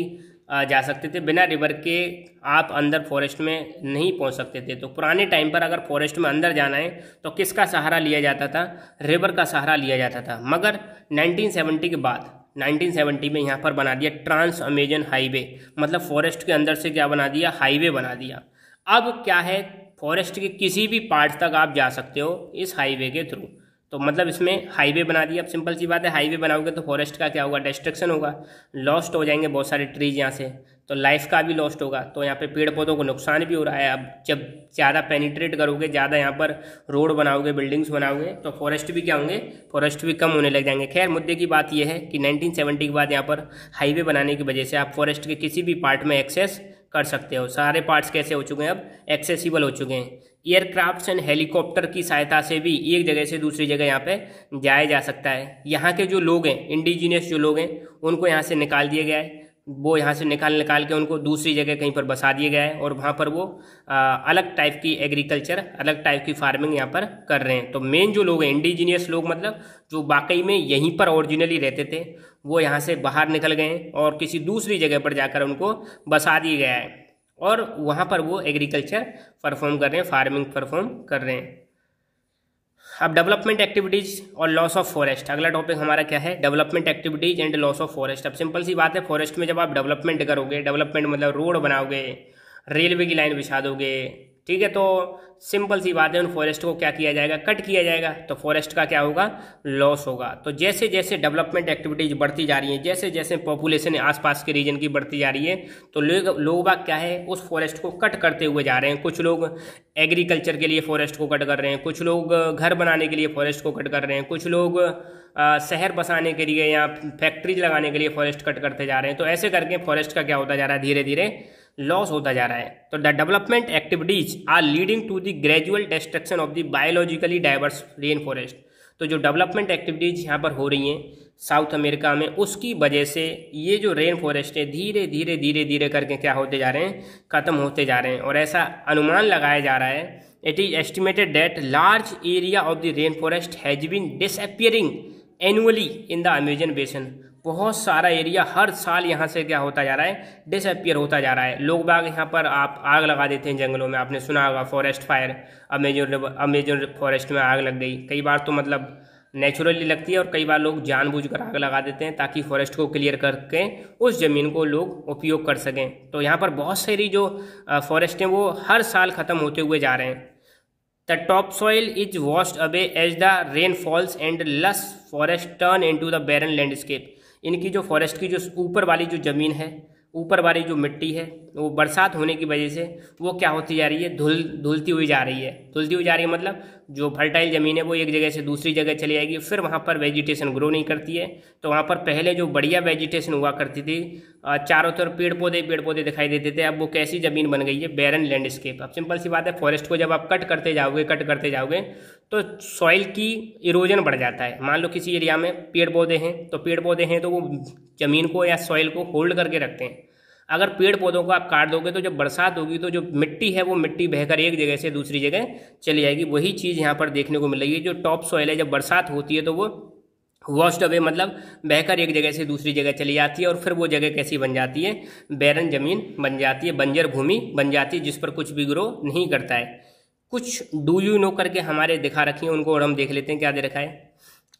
Speaker 1: जा सकते थे, बिना रिवर के आप अंदर फॉरेस्ट में नहीं पहुंच सकते थे। तो पुराने टाइम पर अगर फॉरेस्ट में अंदर जाना है तो किसका सहारा लिया जाता था, रिवर का सहारा लिया जाता था। मगर 1970 के बाद, 1970 में यहाँ पर बना दिया ट्रांस अमेजन हाईवे, मतलब फॉरेस्ट के अंदर से क्या बना दिया, हाईवे बना दिया। अब क्या है, फॉरेस्ट के किसी भी पार्ट तक आप जा सकते हो इस हाईवे के थ्रू। तो मतलब इसमें हाईवे बना दिया। अब सिंपल सी बात है, हाईवे बनाओगे तो फॉरेस्ट का क्या होगा, डिस्ट्रक्शन होगा, लॉस्ट हो जाएंगे बहुत सारे ट्रीज यहाँ से, तो लाइफ का भी लॉस्ट होगा। तो यहाँ पे पेड़ पौधों को नुकसान भी हो रहा है। अब जब ज़्यादा पेनिट्रेट करोगे, ज़्यादा यहाँ पर रोड बनाओगे, बिल्डिंग्स बनाओगे, तो फॉरेस्ट भी क्या होंगे, फॉरेस्ट भी कम होने लग जाएंगे। खैर, मुद्दे की बात यह है कि 1970 के बाद यहाँ पर हाईवे बनाने की वजह से आप फॉरेस्ट के किसी भी पार्ट में एक्सेस कर सकते हो। सारे पार्ट्स कैसे हो चुके हैं, अब एक्सेसिबल हो चुके हैं। एयरक्राफ्ट्स एंड हेलीकॉप्टर की सहायता से भी एक जगह से दूसरी जगह यहाँ पे जाया जा सकता है। यहाँ के जो लोग हैं, इंडिजीनियस जो लोग हैं, उनको यहाँ से निकाल दिया गया है। वो यहाँ से निकाल के उनको दूसरी जगह कहीं पर बसा दिया गया है और वहाँ पर वो अलग टाइप की एग्रीकल्चर, अलग टाइप की फार्मिंग यहाँ पर कर रहे हैं। तो मेन जो लोग हैं, इंडिजीनियस लोग, मतलब जो वाकई में यहीं पर ओरिजिनली रहते थे, वो यहाँ से बाहर निकल गए हैं और किसी दूसरी जगह पर जाकर उनको बसा दिया गया है और वहाँ पर वो एग्रीकल्चर परफॉर्म कर रहे हैं, फार्मिंग परफॉर्म कर रहे हैं। अब डेवलपमेंट एक्टिविटीज़ और लॉस ऑफ फॉरेस्ट, अगला टॉपिक हमारा क्या है, development activities and loss of forest. अब सिंपल सी बात है, फॉरेस्ट में जब आप डेवलपमेंट करोगे, डेवलपमेंट मतलब रोड बनाओगे, रेलवे की लाइन बिछा दोगे, ठीक है, तो सिंपल सी बात है, उन फॉरेस्ट को क्या किया जाएगा, कट किया जाएगा, तो फॉरेस्ट का क्या होगा, लॉस होगा। तो जैसे जैसे डेवलपमेंट एक्टिविटीज बढ़ती जा रही हैं, जैसे जैसे पॉपुलेशन आसपास के रीजन की बढ़ती जा रही है, तो लोग बाग क्या है, उस फॉरेस्ट को कट करते हुए जा रहे हैं। कुछ लोग एग्रीकल्चर के लिए फॉरेस्ट को कट कर रहे हैं, कुछ लोग घर बनाने के लिए फॉरेस्ट को कट कर रहे हैं, कुछ लोग शहर बसाने के लिए या फैक्ट्रीज लगाने के लिए फॉरेस्ट कट करते जा रहे हैं। तो ऐसे करके फॉरेस्ट का क्या होता जा रहा है, धीरे धीरे लॉस होता जा रहा है। तो the development activities are leading to the gradual destruction of the biologically diverse rain forest. तो जो डेवलपमेंट एक्टिविटीज यहाँ पर हो रही हैं साउथ अमेरिका में, उसकी वजह से ये जो रेन फॉरेस्ट है धीरे धीरे धीरे धीरे करके क्या होते जा रहे हैं, खत्म होते जा रहे हैं। और ऐसा अनुमान लगाया जा रहा है, it is estimated that large area of the rain forest has been disappearing annually in the Amazon basin. बहुत सारा एरिया हर साल यहाँ से क्या होता जा रहा है, डिसअपियर होता जा रहा है। लोग बाग यहाँ पर आप आग लगा देते हैं जंगलों में, आपने सुना होगा फॉरेस्ट फायर, अमेजन फॉरेस्ट में आग लग गई। कई बार तो मतलब नेचुरली लगती है और कई बार लोग जानबूझकर आग लगा देते हैं ताकि फॉरेस्ट को क्लियर करके उस ज़मीन को लोग उपयोग कर सकें। तो यहाँ पर बहुत सारी जो फॉरेस्ट हैं वो हर साल ख़त्म होते हुए जा रहे हैं। The topsoil is washed away as the rain falls and lush forest turn into the barren landscape। इनकी जो फॉरेस्ट की जो ऊपर वाली जो ज़मीन है, ऊपर वाली जो मिट्टी है, वो बरसात होने की वजह से वो क्या होती जा रही है, धुलती हुई जा रही है। धुलती हुई जा रही है मतलब जो फर्टाइल ज़मीन है वो एक जगह से दूसरी जगह चली जाएगी, फिर वहाँ पर वेजिटेशन ग्रो नहीं करती है। तो वहाँ पर पहले जो बढ़िया वेजिटेशन हुआ करती थी, चारों तरफ पेड़ पौधे दिखाई देते थे, अब वो कैसी ज़मीन बन गई है, बैरन लैंडस्केप। अब सिंपल सी बात है, फॉरेस्ट को जब आप कट करते जाओगे तो सॉइल की इरोजन बढ़ जाता है। मान लो किसी एरिया में पेड़ पौधे हैं तो वो ज़मीन को या सॉइल को होल्ड करके रखते हैं। अगर पेड़ पौधों को आप काट दोगे तो जब बरसात होगी तो जो मिट्टी है वो मिट्टी बहकर एक जगह से दूसरी जगह चली जाएगी। वही चीज़ यहाँ पर देखने को मिल रही है। जो टॉप सॉइल है, जब बरसात होती है तो वो वॉश्ड अवे मतलब बहकर एक जगह से दूसरी जगह चली जाती है और फिर वो जगह कैसी बन जाती है, बैरन ज़मीन बन जाती है, बंजर भूमि बन जाती है, जिस पर कुछ भी ग्रो नहीं करता है। कुछ डू यू नो करके हमारे दिखा रखी हैं, उनको और हम देख लेते हैं क्या दे रखा है।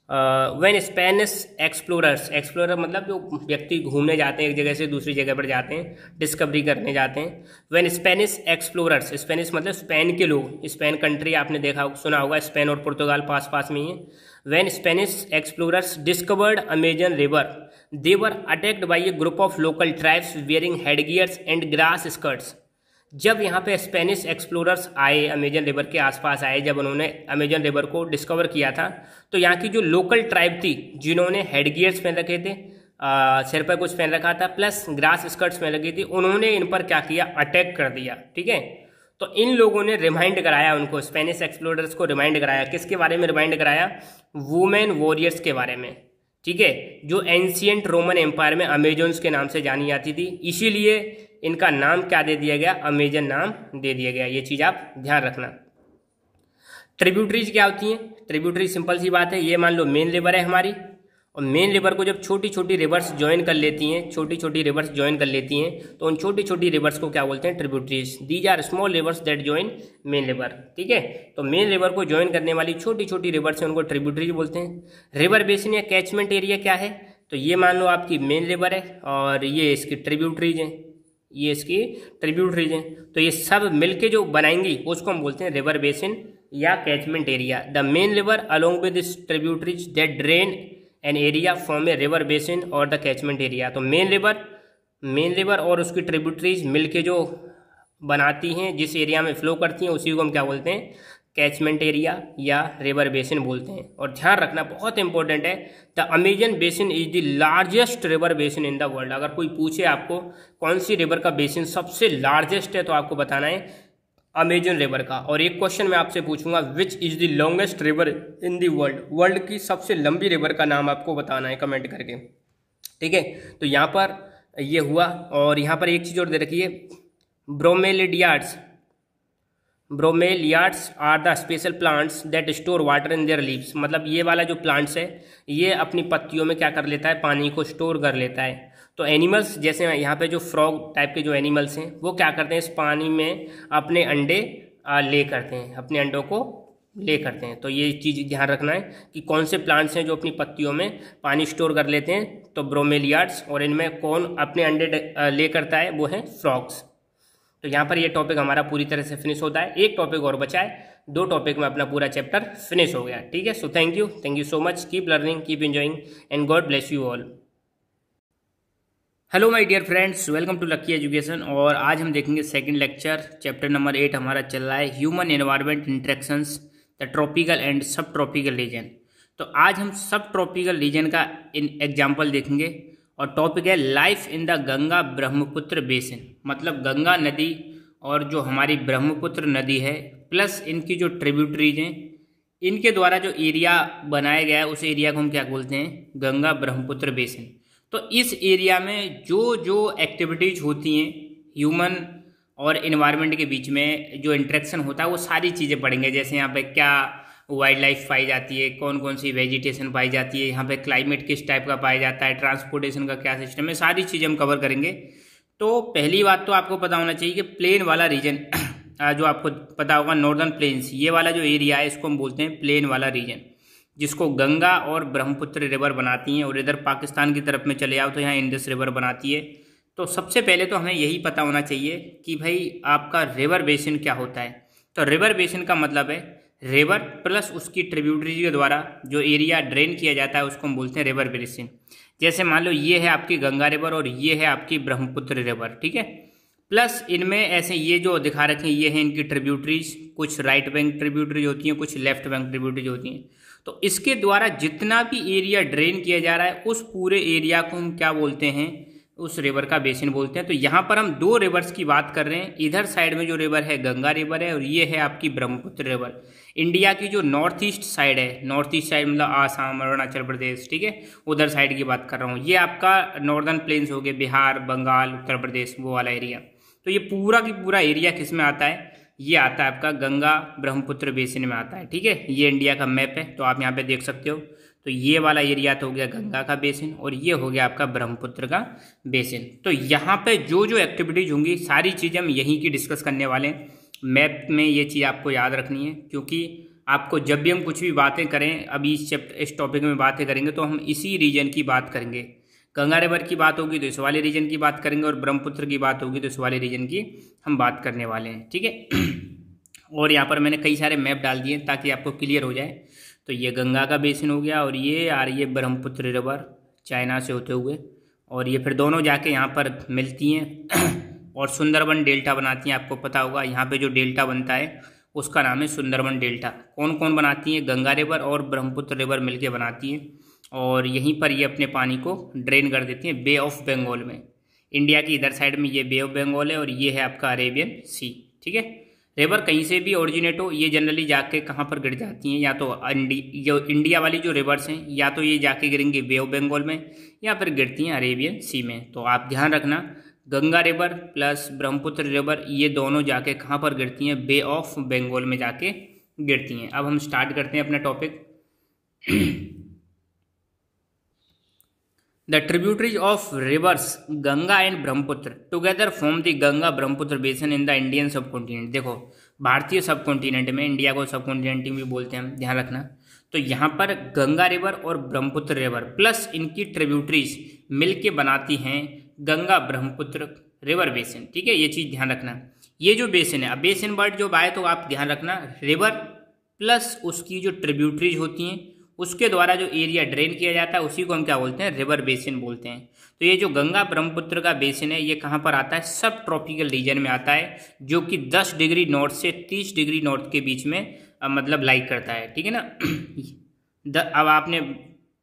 Speaker 1: व्हेन स्पेनिश एक्सप्लोरर मतलब जो व्यक्ति घूमने जाते हैं, एक जगह से दूसरी जगह पर जाते हैं, डिस्कवरी करने जाते हैं। व्हेन स्पेनिश एक्सप्लोरर्स, स्पेनिश मतलब स्पेन के लोग, स्पेन कंट्री आपने देखा सुना होगा, स्पेन और पुर्तगाल पास में ही है। When Spanish explorers discovered Amazon river, they were attacked by a group of local tribes wearing headgears and grass skirts. जब यहाँ पे स्पेनिश एक्सप्लोरर्स आए, अमेजन रिवर के आसपास आए, जब उन्होंने अमेजन रिवर को डिस्कवर किया था, तो यहाँ की जो लोकल ट्राइब थी जिन्होंने हेडगियर्स पहन रखे थे, सिर पर कुछ पहन रखा था, प्लस ग्रास स्कर्ट्स पहन रखी थी, उन्होंने इन पर क्या किया, अटैक कर दिया। ठीक है, तो इन लोगों ने रिमाइंड कराया उनको, स्पेनिश एक्सप्लोरर्स को रिमाइंड कराया। किसके बारे में रिमाइंड कराया? वुमेन वॉरियर्स के बारे में। ठीक है, जो एंशियंट रोमन एम्पायर में अमेजोन्स के नाम से जानी जाती थी, इसीलिए इनका नाम क्या दे दिया गया, अमेजन नाम दे दिया गया। ये चीज़ आप ध्यान रखना। ट्रिब्यूटरीज क्या होती हैं? ट्रिब्यूटरी सिंपल सी बात है, ये मान लो मेन रिवर है हमारी, और मेन रिवर को जब छोटी छोटी रिवर्स ज्वाइन कर लेती हैं, तो उन छोटी छोटी रिवर्स को क्या बोलते हैं? Tributaries. These are small rivers that join main river. ठीक है, तो मेन रिवर को ज्वाइन करने वाली छोटी छोटी रिवर्स हैं, उनको ट्रिब्यूटरीज बोलते हैं। रिवर बेसिन या कैचमेंट एरिया क्या है? तो ये मान लो आपकी मेन रिवर है और ये इसकी ट्रिब्यूटरीज हैं, तो ये सब मिलके जो बनाएंगी उसको हम बोलते हैं रिवर बेसिन या catchment area. The main river along with this tributaries that drain an area form a river basin और द कैचमेंट एरिया। तो मेन रिवर और उसकी ट्रिब्यूटरीज मिलके जो बनाती हैं, जिस एरिया में फ्लो करती हैं, उसी को हम क्या बोलते हैं? कैचमेंट एरिया या रिवर बेसिन बोलते हैं। और ध्यान रखना बहुत इंपॉर्टेंट है, the Amazon basin is the largest river basin in the world. अगर कोई पूछे आपको कौन सी रिवर का बेसिन सबसे लार्जेस्ट है तो आपको बताना है अमेजन रिवर का। और एक क्वेश्चन मैं आपसे पूछूंगा, which is the longest river in the world, world की सबसे लंबी रिवर का नाम आपको बताना है कमेंट करके, ठीक है। तो यहाँ पर ये हुआ। और यहाँ पर एक चीज़ और दे रखी है, bromeliads are the special plants that store water in their leaves. मतलब ये वाला जो प्लांट्स है ये अपनी पत्तियों में क्या कर लेता है, पानी को स्टोर कर लेता है। तो एनिमल्स जैसे यहाँ पे जो फ्रॉग टाइप के जो एनिमल्स हैं वो क्या करते हैं, इस पानी में अपने अंडे ले करते हैं, अपने अंडों को ले करते हैं। तो ये चीज़ ध्यान रखना है कि कौन से प्लांट्स हैं जो अपनी पत्तियों में पानी स्टोर कर लेते हैं, तो ब्रोमेलियाड्स। और इनमें कौन अपने अंडे ले करता है, वो है फ्रॉग्स। तो यहाँ पर ये टॉपिक हमारा पूरी तरह से फिनिश होता है। एक टॉपिक और बचा है, 2 टॉपिक में अपना पूरा चैप्टर फिनिश हो गया, ठीक है। So thank you so much, keep learning, keep enjoying and God bless you all. Hello my dear friends, welcome to lucky education. और आज हम देखेंगे सेकंड लेक्चर, चैप्टर नंबर 8 हमारा चल रहा है human environment interactions the tropical and सब tropical region. तो आज हम सब ट्रॉपिकल रीजन का एग्जाम्पल देखेंगे और टॉपिक है life in the Ganga Brahmaputra basin. मतलब गंगा नदी और जो हमारी ब्रह्मपुत्र नदी है प्लस इनकी जो ट्रिब्यूटरीज हैं, इनके द्वारा जो एरिया बनाया गया है उस एरिया को हम क्या बोलते हैं, गंगा ब्रह्मपुत्र बेसिन। तो इस एरिया में जो जो एक्टिविटीज होती हैं ह्यूमन और इन्वायरमेंट के बीच में जो इंटरेक्शन होता है वो सारी चीज़ें पढ़ेंगे। जैसे यहाँ पे क्या वाइल्ड लाइफ पाई जाती है, कौन कौन सी वेजिटेशन पाई जाती है, यहाँ पे क्लाइमेट किस टाइप का पाया जाता है, ट्रांसपोर्टेशन का क्या सिस्टम है, सारी चीज़ें हम कवर करेंगे। तो पहली बात तो आपको पता होना चाहिए कि प्लेन वाला रीजन जो आपको पता होगा, नॉर्दर्न प्लेन्स, ये वाला जो एरिया है इसको हम बोलते हैं प्लेन वाला रीजन, जिसको गंगा और ब्रह्मपुत्र रिवर बनाती हैं। और इधर पाकिस्तान की तरफ में चले आओ तो यहाँ इंडस रिवर बनाती है। तो सबसे पहले तो हमें यही पता होना चाहिए कि भाई आपका रिवर बेसिन क्या होता है। तो रिवर बेसिन का मतलब है रिवर प्लस उसकी ट्रिब्यूटरी के द्वारा जो एरिया ड्रेन किया जाता है उसको हम बोलते हैं रिवर बेसिन। जैसे मान लो ये है आपकी गंगा रिवर और ये है आपकी ब्रह्मपुत्र रिवर, ठीक है। प्लस इनमें ऐसे ये जो दिखा रखे हैं ये है इनकी ट्रिब्यूटरीज, कुछ राइट बैंक ट्रिब्यूटरीज होती हैं, कुछ लेफ्ट बैंक ट्रिब्यूटरीज होती हैं। तो इसके द्वारा जितना भी एरिया ड्रेन किया जा रहा है उस पूरे एरिया को हम क्या बोलते हैं, उस रिवर का बेसिन बोलते हैं। तो यहाँ पर हम 2 रिवर्स की बात कर रहे हैं। इधर साइड में जो रिवर है गंगा रिवर है और ये है आपकी ब्रह्मपुत्र रिवर। इंडिया की जो नॉर्थ ईस्ट साइड है, नॉर्थ ईस्ट साइड मतलब आसाम, अरुणाचल प्रदेश, ठीक है, उधर साइड की बात कर रहा हूँ। ये आपका नॉर्दर्न प्लेन्स हो गए, बिहार, बंगाल, उत्तर प्रदेश, वो वाला एरिया। तो ये पूरा की पूरा एरिया किस में आता है, ये आता है आपका गंगा ब्रह्मपुत्र बेसिन में आता है, ठीक है। ये इंडिया का मैप है तो आप यहाँ पे देख सकते हो। तो ये वाला एरिया तो हो गया गंगा का बेसिन और ये हो गया आपका ब्रह्मपुत्र का बेसिन। तो यहाँ पे जो जो एक्टिविटीज होंगी सारी चीज़ें हम यहीं की डिस्कस करने वाले हैं। मैप में ये चीज़ आपको याद रखनी है, क्योंकि आपको जब भी हम कुछ भी बातें करें, अभी इस टॉपिक में बातें करेंगे तो हम इसी रीजन की बात करेंगे। गंगा रिवर की बात होगी तो इस वाले रीजन की बात करेंगे और ब्रह्मपुत्र की बात होगी तो इस वाले रीजन की हम बात करने वाले हैं, ठीक है। और यहाँ पर मैंने कई सारे मैप डाल दिए ताकि आपको क्लियर हो जाए। तो ये गंगा का बेसिन हो गया और ये आ रही है ब्रह्मपुत्र रिवर चाइना से होते हुए, और ये फिर दोनों जाके यहाँ पर मिलती हैं और सुंदरबन डेल्टा बनाती हैं। आपको पता होगा यहाँ पे जो डेल्टा बनता है उसका नाम है सुंदरबन डेल्टा। कौन कौन बनाती हैं, गंगा रिवर और ब्रह्मपुत्र रिवर मिलके बनाती हैं और यहीं पर ये अपने पानी को ड्रेन कर देती हैं बे ऑफ बंगाल में। इंडिया की इधर साइड में ये बे ऑफ बंगाल है और ये है आपका अरेबियन सी, ठीक है। रिवर कहीं से भी ओरिजिनेट हो, ये जनरली जाके कहाँ पर गिर जाती हैं, या तो जो इंडिया वाली जो रिवर्स हैं या तो ये जाके गिरेंगी बे ऑफ बंगाल में या फिर गिरती हैं अरेबियन सी में। तो आप ध्यान रखना, Ganga river plus Brahmaputra river ये दोनों जाके कहाँ पर गिरती हैं, बे ऑफ बंगाल में जाके गिरती हैं। अब हम स्टार्ट करते हैं अपना topic. The tributaries of rivers Ganga and Brahmaputra together form the Ganga Brahmaputra basin in the Indian सब कॉन्टिनेंट। देखो भारतीय सब कॉन्टिनेंट में, इंडिया को सब कॉन्टिनेंट भी बोलते हैं, ध्यान रखना। तो यहाँ पर गंगा रिवर और ब्रह्मपुत्र रिवर प्लस इनकी ट्रिब्यूटरीज मिलके बनाती हैं गंगा ब्रह्मपुत्र रिवर बेसिन, ठीक है। ये चीज़ ध्यान रखना। ये जो बेसिन है, अब बेसिन वर्ड जो आए तो आप ध्यान रखना, रिवर प्लस उसकी जो ट्रिब्यूटरीज होती हैं उसके द्वारा जो एरिया ड्रेन किया जाता है उसी को हम क्या बोलते हैं, रिवर बेसिन बोलते हैं। तो ये जो गंगा ब्रह्मपुत्र का बेसिन है ये कहाँ पर आता है, सब ट्रॉपिकल रीजन में आता है, जो कि 10 डिग्री नॉर्थ से 30 डिग्री नॉर्थ के बीच में मतलब लाइक करता है, ठीक है ना। अब आपने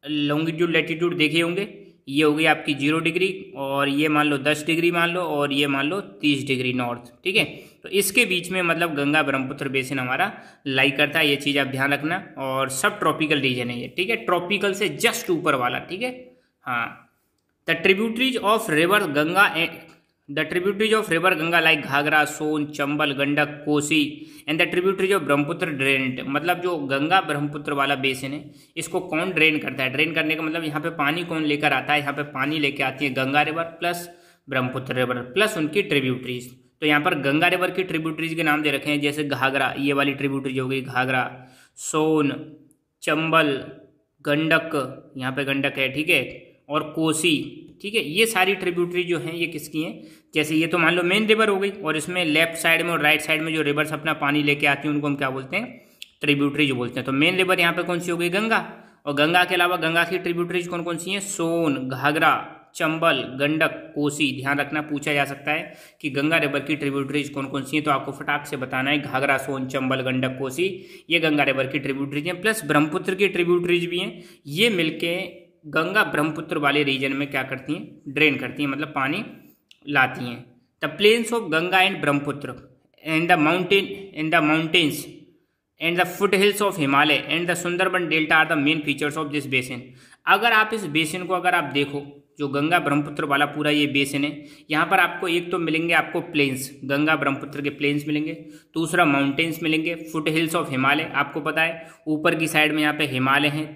Speaker 1: लॉन्गिट्यूड लैटिट्यूड देखे होंगे, ये हो गई आपकी 0 डिग्री, और ये मान लो 10 डिग्री मान लो, और ये मान लो 30 डिग्री नॉर्थ, ठीक है। तो इसके बीच में मतलब गंगा ब्रह्मपुत्र बेसिन हमारा लाई करता है, ये चीज़ आप ध्यान रखना। और सब ट्रॉपिकल रीजन है ये, ठीक है, ट्रॉपिकल से जस्ट ऊपर वाला, ठीक है। हाँ, the tributaries of river Ganga like Ghaghara, Son, Chambal, Gandak, Kosi and the tributaries of Brahmaputra drain. मतलब जो गंगा ब्रह्मपुत्र वाला बेसिन है, इसको कौन ड्रेन करता है? ड्रेन करने का मतलब यहाँ पे पानी कौन लेकर आता है? यहाँ पे पानी लेके आती है Ganga river plus Brahmaputra river plus उनकी ट्रिब्यूटरीज। तो यहाँ पर गंगा रिवर की ट्रिब्यूटरीज के नाम दे रखे हैं, जैसे घाघरा, ये वाली ट्रिब्यूटरीज हो गई घाघरा, सोन, चंबल, गंडक, यहाँ पे गंडक है, ठीक है, और कोसी, ठीक है। ये सारी ट्रिब्यूटरी जो हैं ये किसकी हैं? जैसे ये तो मान लो मेन रिवर हो गई, और इसमें लेफ्ट साइड में और राइट साइड में जो रिवर्स अपना पानी लेके आती हैं उनको हम क्या बोलते हैं? ट्रिब्यूटरी जो बोलते हैं। तो मेन रिवर यहाँ पे कौन सी हो गई? गंगा। और गंगा के अलावा गंगा की ट्रिब्यूटरीज कौन कौन सी हैं? सोन, घाघरा, चंबल, गंडक, कोसी। ध्यान रखना, पूछा जा सकता है कि गंगा रिवर की ट्रिब्यूटरीज कौन कौन सी हैं, तो आपको फटाक से बताना है घाघरा, सोन, चंबल, गंडक, कोसी, ये गंगा रिवर की ट्रिब्यूटरीज हैं। प्लस ब्रह्मपुत्र की ट्रिब्यूटरीज भी हैं, ये मिलके गंगा ब्रह्मपुत्र वाले रीजन में क्या करती हैं? ड्रेन करती हैं, मतलब पानी लाती हैं। The plains of Ganga and Brahmaputra and the mountains and the foothills of Himalaya and the Sundarban delta are the main features of this basin. अगर आप इस बेसिन को अगर आप देखो, जो गंगा ब्रह्मपुत्र वाला पूरा ये बेसिन है, यहाँ पर आपको एक तो मिलेंगे आपको प्लेन्स, गंगा ब्रह्मपुत्र के प्लेन्स मिलेंगे, दूसरा माउंटेन्स मिलेंगे, फुट हिल्स ऑफ हिमालय, आपको पता है ऊपर की साइड में यहाँ पे हिमालय हैं,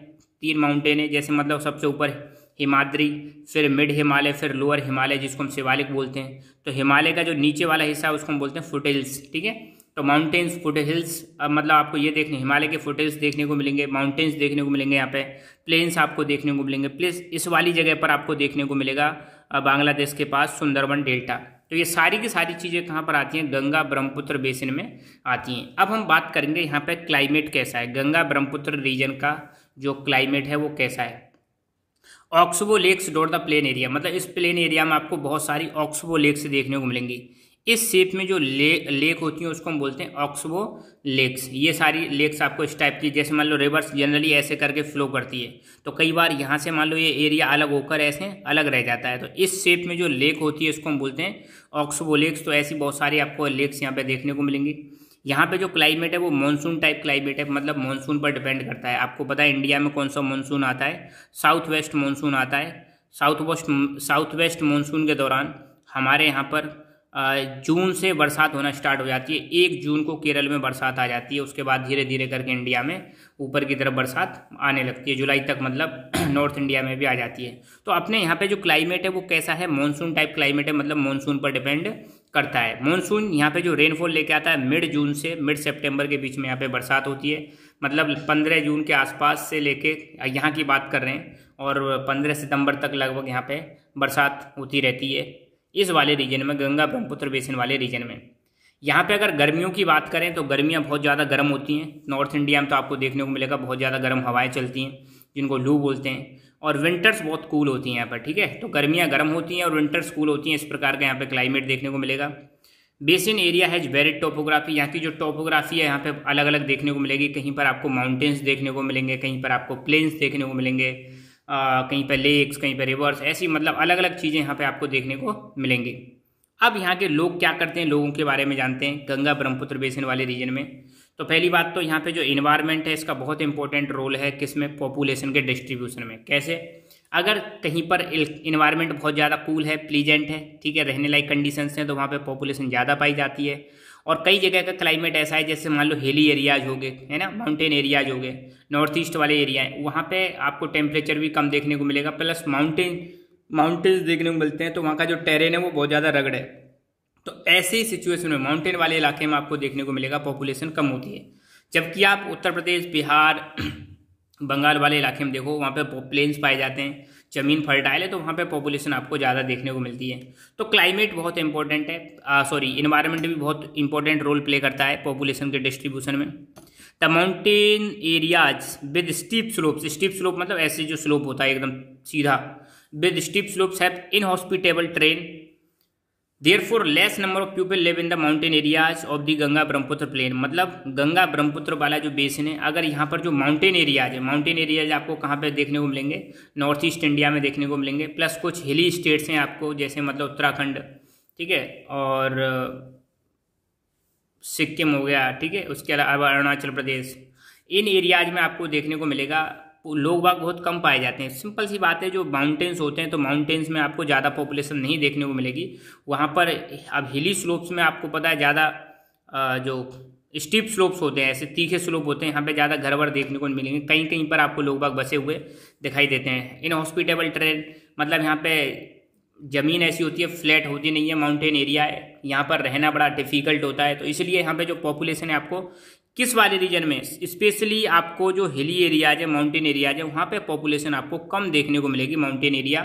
Speaker 1: 3 माउंटेन है, जैसे मतलब सबसे ऊपर हिमाद्री, फिर मिड हिमालय, फिर लोअर हिमालय जिसको हम शिवालिक बोलते हैं। तो हिमालय का जो नीचे वाला हिस्सा है उसको हम बोलते हैं फुट हिल्स, ठीक है। तो माउंटेन्स, फुट हिल्स, अब मतलब आपको ये देखने, हिमालय के फुट हिल्स देखने को मिलेंगे, माउंटेन्स देखने को मिलेंगे, यहाँ पे प्लेन्स आपको देखने को मिलेंगे। प्लस इस वाली जगह पर आपको देखने को मिलेगा बांग्लादेश के पास सुंदरबन डेल्टा। तो ये सारी की सारी चीज़ें कहाँ पर आती हैं? गंगा ब्रह्मपुत्र बेसिन में आती हैं। अब हम बात करेंगे यहाँ पे क्लाइमेट कैसा है, गंगा ब्रह्मपुत्र रीजन का जो क्लाइमेट है वो कैसा है। Oxbow lakes dot the plain area, मतलब इस प्लेन एरिया में आपको बहुत सारी ऑक्सबो लेक्स देखने को मिलेंगी। इस शेप में जो लेक होती हैं उसको हम बोलते हैं ऑक्सबो लेक्स। ये सारी लेक्स आपको इस टाइप की, जैसे मान लो रिवर्स जनरली ऐसे करके फ्लो करती है, तो कई बार यहाँ से मान लो ये एरिया अलग होकर ऐसे अलग रह जाता है। तो इस शेप में जो लेक होती है इसको हम बोलते हैं ऑक्सबो लेक्स। तो ऐसी बहुत सारी आपको लेक्स यहाँ पे देखने को मिलेंगी। यहाँ पे जो क्लाइमेट है वो मानसून टाइप क्लाइमेट है, मतलब मानसून पर डिपेंड करता है। आपको पता है इंडिया में कौन सा मानसून आता है? साउथ वेस्ट मानसून आता है। साउथ वेस्ट मानसून के दौरान हमारे यहाँ पर जून से बरसात होना स्टार्ट हो जाती है। 1 जून को केरल में बरसात आ जाती है, उसके बाद धीरे धीरे करके इंडिया में ऊपर की तरफ बरसात आने लगती है, जुलाई तक मतलब नॉर्थ इंडिया में भी आ जाती है। तो अपने यहाँ पे जो क्लाइमेट है वो कैसा है? मानसून टाइप क्लाइमेट है, मतलब मानसून पर डिपेंड करता है। मानसून यहाँ पे जो रेनफॉल लेके आता है मिड जून से मिड सितंबर के बीच में यहाँ पे बरसात होती है, मतलब 15 जून के आसपास से लेके यहाँ की बात कर रहे हैं, और 15 सितंबर तक लगभग यहाँ पे बरसात होती रहती है इस वाले रीजन में, गंगा ब्रह्मपुत्र बेसिन वाले रीजन में। यहाँ पे अगर गर्मियों की बात करें तो गर्मियाँ बहुत ज़्यादा गर्म होती हैं। नॉर्थ इंडिया में तो आपको देखने को मिलेगा बहुत ज़्यादा गर्म हवाएं चलती हैं जिनको लू बोलते हैं, और विंटर्स बहुत कूल होती हैं यहाँ पर, ठीक है। तो गर्मियाँ गर्म होती हैं और विंटर्स कूल होती हैं, इस प्रकार का यहाँ पे क्लाइमेट देखने को मिलेगा। Basin area has varied topography, यहाँ की जो टोपोग्राफी है यहाँ पे अलग अलग देखने को मिलेगी। कहीं पर आपको माउंटेन्स देखने को मिलेंगे, कहीं पर आपको प्लेन्स देखने को मिलेंगे, कहीं पर लेक्स, कहीं पर रिवर्स, ऐसी मतलब अलग अलग चीज़ें यहाँ पे आपको देखने को मिलेंगी। अब यहाँ के लोग क्या करते हैं, लोगों के बारे में जानते हैं गंगा ब्रह्मपुत्र बेसिन वाले रीजन में। तो पहली बात तो यहाँ पे जो इन्वायरमेंट है इसका बहुत इंपॉर्टेंट रोल है, किसमें? पॉपुलेशन के डिस्ट्रीब्यूशन में। कैसे? अगर कहीं पर इन्वायरमेंट बहुत ज़्यादा कूल है, प्लीजेंट है, ठीक है, रहने लायक कंडीशंस हैं, तो वहाँ पे पॉपुलेशन ज़्यादा पाई जाती है। और कई जगह का क्लाइमेट ऐसा है, जैसे मान लो हिली एरियाज हो गए, है ना, माउंटेन एरियाज हो गए, नॉर्थ ईस्ट वाले एरिया हैं, वहाँ पे आपको टेम्परेचर भी कम देखने को मिलेगा, प्लस माउंटेन्स देखने को मिलते हैं, तो वहाँ का जो टेरेन है वो बहुत ज़्यादा रगड़ है। तो ऐसे ही सिचुएशन में माउंटेन वाले इलाके में आपको देखने को मिलेगा पॉपुलेशन कम होती है। जबकि आप उत्तर प्रदेश, बिहार, बंगाल वाले इलाके में देखो, वहाँ पे प्लेन्स पाए जाते हैं, ज़मीन फर्टाइल है, तो वहाँ पे पॉपुलेशन आपको ज़्यादा देखने को मिलती है। तो क्लाइमेट बहुत इंपॉर्टेंट है, इन्वायरमेंट भी बहुत इंपॉर्टेंट रोल प्ले करता है पॉपुलेशन के डिस्ट्रीब्यूशन में। The mountain areas with steep slope मतलब ऐसे जो स्लोप होता है एकदम सीधा, with steep slopes have inhospitable terrain therefore less number of people live in the mountain areas of the Ganga Brahmaputra plain, मतलब गंगा ब्रह्मपुत्र वाला जो बेसिन है, अगर यहाँ पर जो माउंटेन एरियाज है, माउंटेन एरियाज आपको कहाँ पे देखने को मिलेंगे, नॉर्थ ईस्ट इंडिया में देखने को मिलेंगे, प्लस कुछ हिली स्टेट्स हैं आपको, जैसे मतलब उत्तराखंड, ठीक है, और सिक्किम हो गया, ठीक है, उसके अलावा अरुणाचल प्रदेश, इन एरियाज में आपको देखने को मिलेगा लोग बाग बहुत कम पाए जाते हैं। सिंपल सी बात है, जो माउंटेन्स होते हैं तो माउंटेन्स में आपको ज़्यादा पॉपुलेशन नहीं देखने को मिलेगी वहाँ पर। अब हिली स्लोप्स में आपको पता है ज़्यादा जो स्टीप स्लोप्स होते हैं, ऐसे तीखे स्लोप होते हैं, यहाँ पे ज़्यादा घर वर देखने को मिलेंगे, कहीं कहीं पर आपको लोग बाग बसे हुए दिखाई देते हैं। इनहॉस्पिटेबल टेरेन, मतलब यहाँ पे ज़मीन ऐसी होती है, फ्लैट होती नहीं है, माउंटेन एरिया है, यहाँ पर रहना बड़ा डिफिकल्ट होता है, तो इसलिए यहाँ पे जो पॉपुलेशन है आपको किस वाले रीजन में, स्पेशली आपको जो हिली एरियाज है, माउंटेन एरियाज है, वहाँ पे पॉपुलेशन आपको कम देखने को मिलेगी, माउंटेन एरिया।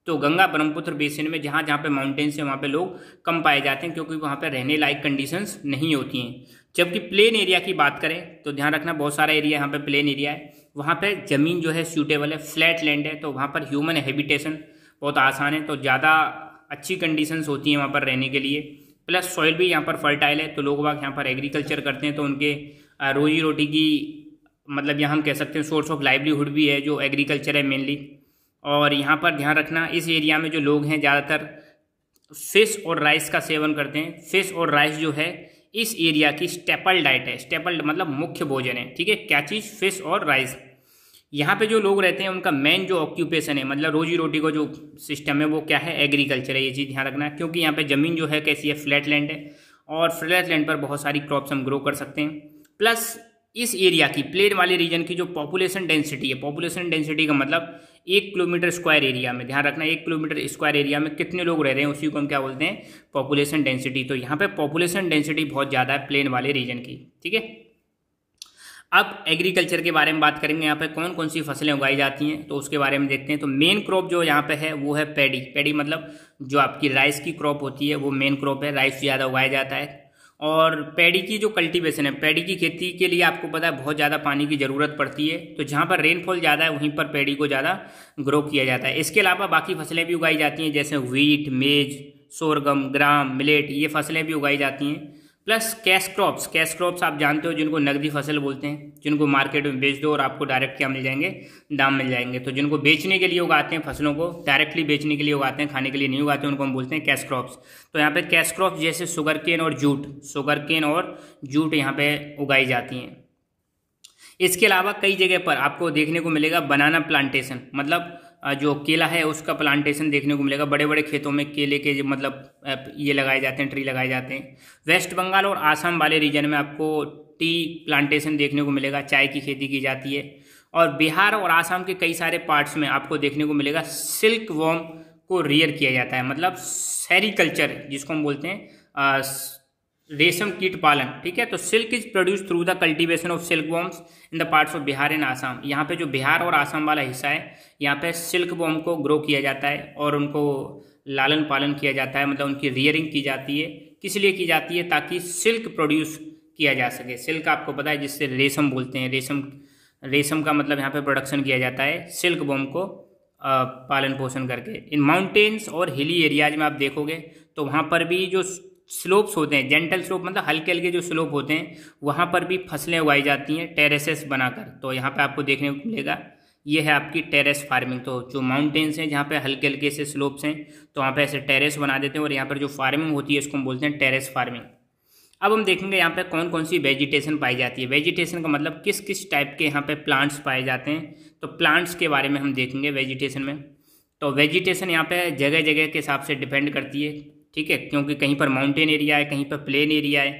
Speaker 1: तो गंगा ब्रह्मपुत्र बेसिन में जहाँ जहाँ पे माउंटेन्स है वहाँ पे लोग कम पाए जाते हैं, क्योंकि वहाँ पे रहने लायक कंडीशंस नहीं होती हैं। जबकि प्लेन एरिया की बात करें तो ध्यान रखना, बहुत सारा एरिया यहाँ पे प्लेन एरिया है, वहाँ पे ज़मीन जो है सूटेबल है, फ्लैट लैंड है, तो वहाँ पर ह्यूमन हैबिटेशन बहुत आसान है, तो ज़्यादा अच्छी कंडीशंस होती हैं वहाँ पर रहने के लिए। प्लस सॉइल भी यहाँ पर फर्टाइल है, तो लोग बाग यहाँ पर एग्रीकल्चर करते हैं, तो उनके रोजी रोटी की, मतलब यहाँ हम कह सकते हैं सोर्स ऑफ लाइवलीहुड भी है जो एग्रीकल्चर है मेनली। और यहाँ पर ध्यान रखना, इस एरिया में जो लोग हैं ज़्यादातर फिश और राइस का सेवन करते हैं। फिश और राइस जो है इस एरिया की स्टेपल डाइट है, स्टेपल मतलब मुख्य भोजन है, ठीक है, क्या चीज़, फिश और राइस। यहाँ पे जो लोग रहते हैं उनका मेन जो ऑक्यूपेशन है, मतलब रोजी रोटी का जो सिस्टम है वो क्या है, एग्रीकल्चर है, ये चीज़ ध्यान रखना, क्योंकि यहाँ पे ज़मीन जो है कैसी है, फ्लैट लैंड है, और फ्लैट लैंड पर बहुत सारी क्रॉप्स हम ग्रो कर सकते हैं। प्लस इस एरिया की, प्लेन वाले रीजन की जो पॉपुलेशन डेंसिटी है, पॉपुलेशन डेंसिटी का मतलब 1 किलोमीटर स्क्वायर एरिया में, ध्यान रखना 1 किलोमीटर स्क्वायर एरिया में कितने लोग रह रहे हैं, उसी को हम क्या बोलते हैं, पॉपुलेशन डेंसिटी। तो यहाँ पे पॉपुलेशन डेंसिटी बहुत ज़्यादा है प्लेन वाले रीजन की, ठीक है। अब एग्रीकल्चर के बारे में बात करेंगे, यहाँ पे कौन कौन सी फसलें उगाई जाती हैं तो उसके बारे में देखते हैं। तो मेन क्रॉप जो यहाँ पे है वो है पैडी। पैडी मतलब जो आपकी राइस की क्रॉप होती है वो मेन क्रॉप है, राइस ज़्यादा उगाया जाता है। और पैडी की जो कल्टीवेशन है, पैडी की खेती के लिए आपको पता है बहुत ज़्यादा पानी की ज़रूरत पड़ती है, तो जहाँ पर रेनफॉल ज़्यादा है वहीं पर पैडी को ज़्यादा ग्रो किया जाता है। इसके अलावा बाकी फसलें भी उगाई जाती हैं, जैसे व्हीट, मेज, सोरगम, ग्राम, मिलेट, ये फसलें भी उगाई जाती हैं। Plus cash crops, cash crops आप जानते हो जिनको नकदी फसल बोलते हैं, जिनको मार्केट में बेच दो और आपको डायरेक्ट क्या मिल जाएंगे, दाम मिल जाएंगे। तो जिनको बेचने के लिए उगाते हैं, फसलों को डायरेक्टली बेचने के लिए उगाते हैं, खाने के लिए नहीं उगाते, उनको हम बोलते हैं कैश क्रॉप्स। तो यहाँ पे कैश क्रॉप्स जैसे शुगर केन और जूट, शुगर केन और जूट यहाँ पे उगाई जाती हैं। इसके अलावा कई जगह पर आपको देखने को मिलेगा बनाना प्लांटेशन, मतलब जो केला है उसका प्लांटेशन देखने को मिलेगा, बड़े बड़े खेतों में केले के मतलब ये लगाए जाते हैं, ट्री लगाए जाते हैं। वेस्ट बंगाल और आसाम वाले रीजन में आपको टी प्लांटेशन देखने को मिलेगा, चाय की खेती की जाती है। और बिहार और आसाम के कई सारे पार्ट्स में आपको देखने को मिलेगा सिल्क वॉर्म को रियर किया जाता है, मतलब सेरिकल्चर जिसको हम बोलते हैं, रेशम कीट पालन, ठीक है। तो silk is produce through the cultivation of silk worms in the parts of Bihar and Assam. यहाँ पे जो बिहार और आसाम वाला हिस्सा है, यहाँ पे सिल्क वॉर्म को ग्रो किया जाता है और उनको लालन पालन किया जाता है, मतलब उनकी रियरिंग की जाती है। किस लिए की जाती है, ताकि सिल्क प्रोड्यूस किया जा सके। सिल्क आपको पता है जिससे रेशम बोलते हैं, रेशम का मतलब यहाँ पे प्रोडक्शन किया जाता है सिल्क वॉर्म को पालन पोषण करके। इन माउंटेन्स और हिली एरियाज में आप देखोगे तो वहाँ पर भी जो स्लोप्स होते हैं, जेंटल स्लोप मतलब हल्के हल्के जो स्लोप होते हैं, वहाँ पर भी फसलें उगाई जाती हैं टेरेसेस बनाकर। तो यहाँ पे आपको देखने को मिलेगा, ये है आपकी टेरेस फार्मिंग। तो जो माउंटेन्स हैं जहाँ पे हल्के हल्के से स्लोप्स हैं, तो वहाँ पे ऐसे टेरेस बना देते हैं, और यहाँ पर जो फार्मिंग होती है इसको हम बोलते हैं टेरेस फार्मिंग। अब हम देखेंगे यहाँ पे कौन कौन सी वेजिटेशन पाई जाती है। वेजिटेशन का मतलब किस किस टाइप के यहाँ पे प्लांट्स पाए जाते हैं, तो प्लांट्स के बारे में हम देखेंगे वेजिटेशन में। तो वेजिटेशन यहाँ पे जगह जगह के हिसाब से डिपेंड करती है, ठीक है, क्योंकि कहीं पर माउंटेन एरिया है, कहीं पर प्लेन एरिया है,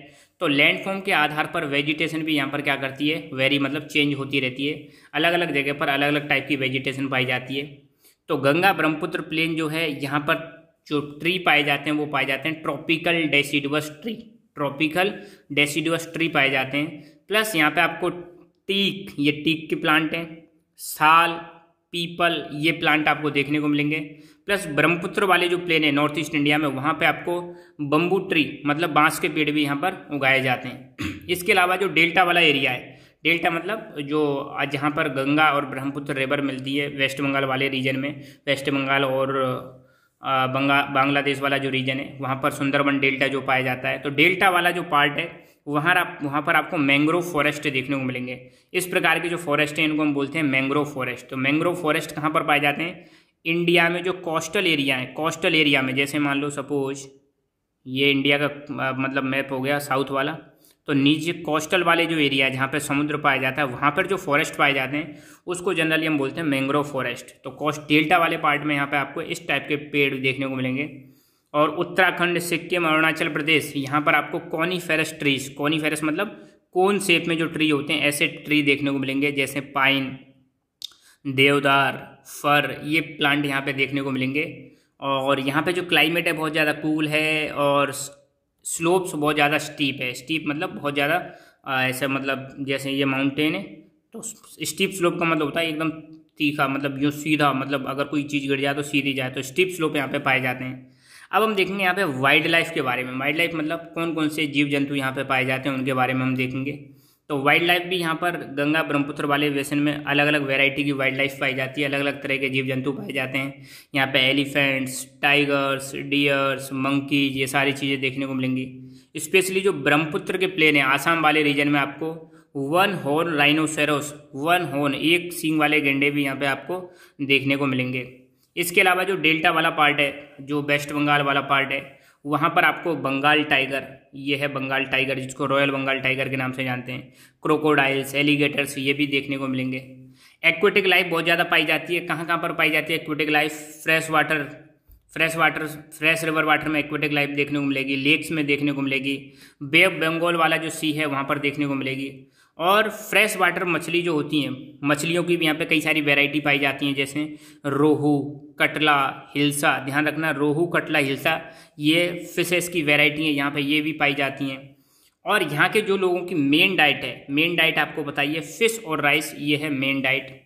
Speaker 1: तो लैंडफॉर्म के आधार पर वेजिटेशन भी यहाँ पर क्या करती है, वेरी मतलब चेंज होती रहती है। अलग अलग जगह पर अलग अलग टाइप की वेजिटेशन पाई जाती है। तो गंगा ब्रह्मपुत्र प्लेन जो है, यहाँ पर जो ट्री पाए जाते हैं वो पाए जाते हैं tropical deciduous tree, tropical deciduous tree पाए जाते हैं। प्लस यहाँ पे आपको टीक, ये टीक के प्लांट हैं, साल, पीपल, ये प्लांट आपको देखने को मिलेंगे। प्लस ब्रह्मपुत्र वाले जो प्लेन है नॉर्थ ईस्ट इंडिया में, वहाँ पे आपको बम्बू ट्री मतलब बांस के पेड़ भी यहाँ पर उगाए जाते हैं। इसके अलावा जो डेल्टा वाला एरिया है, डेल्टा मतलब जो जहाँ पर गंगा और ब्रह्मपुत्र रिवर मिलती है, वेस्ट बंगाल वाले रीजन में, वेस्ट बंगाल और बांग्लादेश वाला जो रीजन है वहाँ पर सुंदरबन डेल्टा जो पाया जाता है। तो डेल्टा वाला जो पार्ट है वहाँ पर आपको मैंग्रोव फॉरेस्ट देखने को मिलेंगे। इस प्रकार के जो फॉरेस्ट हैं इनको हम बोलते हैं मैंग्रोव फॉरेस्ट। तो मैंग्रोव फॉरेस्ट कहाँ पर पाए जाते हैं? इंडिया में जो कोस्टल एरिया है, कोस्टल एरिया में, जैसे मान लो सपोज ये इंडिया का मतलब मैप हो गया साउथ वाला, तो नीचे कोस्टल वाले जो एरिया है जहाँ पे समुद्र पाया जाता है वहाँ पर जो फॉरेस्ट पाए जाते हैं उसको जनरली हम बोलते हैं मैंग्रोव फॉरेस्ट। तो कोस्ट डेल्टा वाले पार्ट में यहाँ पे आपको इस टाइप के पेड़ देखने को मिलेंगे। और उत्तराखंड, सिक्किम, अरुणाचल प्रदेश, यहाँ पर आपको कॉनीफेरस ट्रीज, कॉनीफेरस मतलब कोन शेप में जो ट्री होते हैं ऐसे ट्री देखने को मिलेंगे, जैसे पाइन, देवदार, फर, ये प्लांट यहाँ पे देखने को मिलेंगे। और यहाँ पे जो क्लाइमेट है बहुत ज़्यादा कूल है और स्लोप्स बहुत ज़्यादा स्टीप है। स्टीप मतलब बहुत ज़्यादा ऐसा, मतलब जैसे ये माउंटेन है तो स्टीप स्लोप का मतलब होता है एकदम तीखा, मतलब यूँ सीधा, मतलब अगर कोई चीज़ गिर जाए तो सीधी जाए, तो स्टीप स्लोप यहाँ पे पाए जाते हैं। अब हम देखेंगे यहाँ पे वाइल्ड लाइफ के बारे में। वाइल्ड लाइफ मतलब कौन कौन से जीव जंतु यहाँ पे पाए जाते हैं उनके बारे में हम देखेंगे। तो वाइल्ड लाइफ भी यहाँ पर गंगा ब्रह्मपुत्र वाले बेसिन में अलग अलग वैरायटी की वाइल्ड लाइफ पाई जाती है, अलग अलग तरह के जीव जंतु पाए जाते हैं। यहाँ पे एलिफेंट्स, टाइगर्स, डियर्स, मंकीज, ये सारी चीज़ें देखने को मिलेंगी। स्पेशली जो ब्रह्मपुत्र के प्लेन है आसाम वाले रीजन में आपको one horn rhinoceros, one horn, एक सींग वाले गेंडे भी यहाँ पे आपको देखने को मिलेंगे। इसके अलावा जो डेल्टा वाला पार्ट है, जो वेस्ट बंगाल वाला पार्ट है, वहाँ पर आपको बंगाल टाइगर, ये है बंगाल टाइगर जिसको रॉयल बंगाल टाइगर के नाम से जानते हैं, क्रोकोडाइल्स, एलिगेटर्स, ये भी देखने को मिलेंगे। एक्वेटिक लाइफ बहुत ज़्यादा पाई जाती है। कहाँ कहाँ पर पाई जाती है aquatic life? Fresh river water में एक्वेटिक लाइफ देखने को मिलेगी, लेक्स में देखने को मिलेगी, बे ऑफ बंगाल वाला जो सी है वहाँ पर देखने को मिलेगी। और फ्रेश वाटर मछली जो होती हैं, मछलियों की भी यहाँ पे कई सारी वैरायटी पाई जाती हैं, जैसे रोहू, कटला, हिल्सा। ध्यान रखना, रोहू, कटला, हिल्सा ये फिशेस की वैरायटी है, यहाँ पे ये भी पाई जाती हैं। और यहाँ के जो लोगों की मेन डाइट है, मेन डाइट आपको बताइए फिश और राइस, ये है मेन डाइट।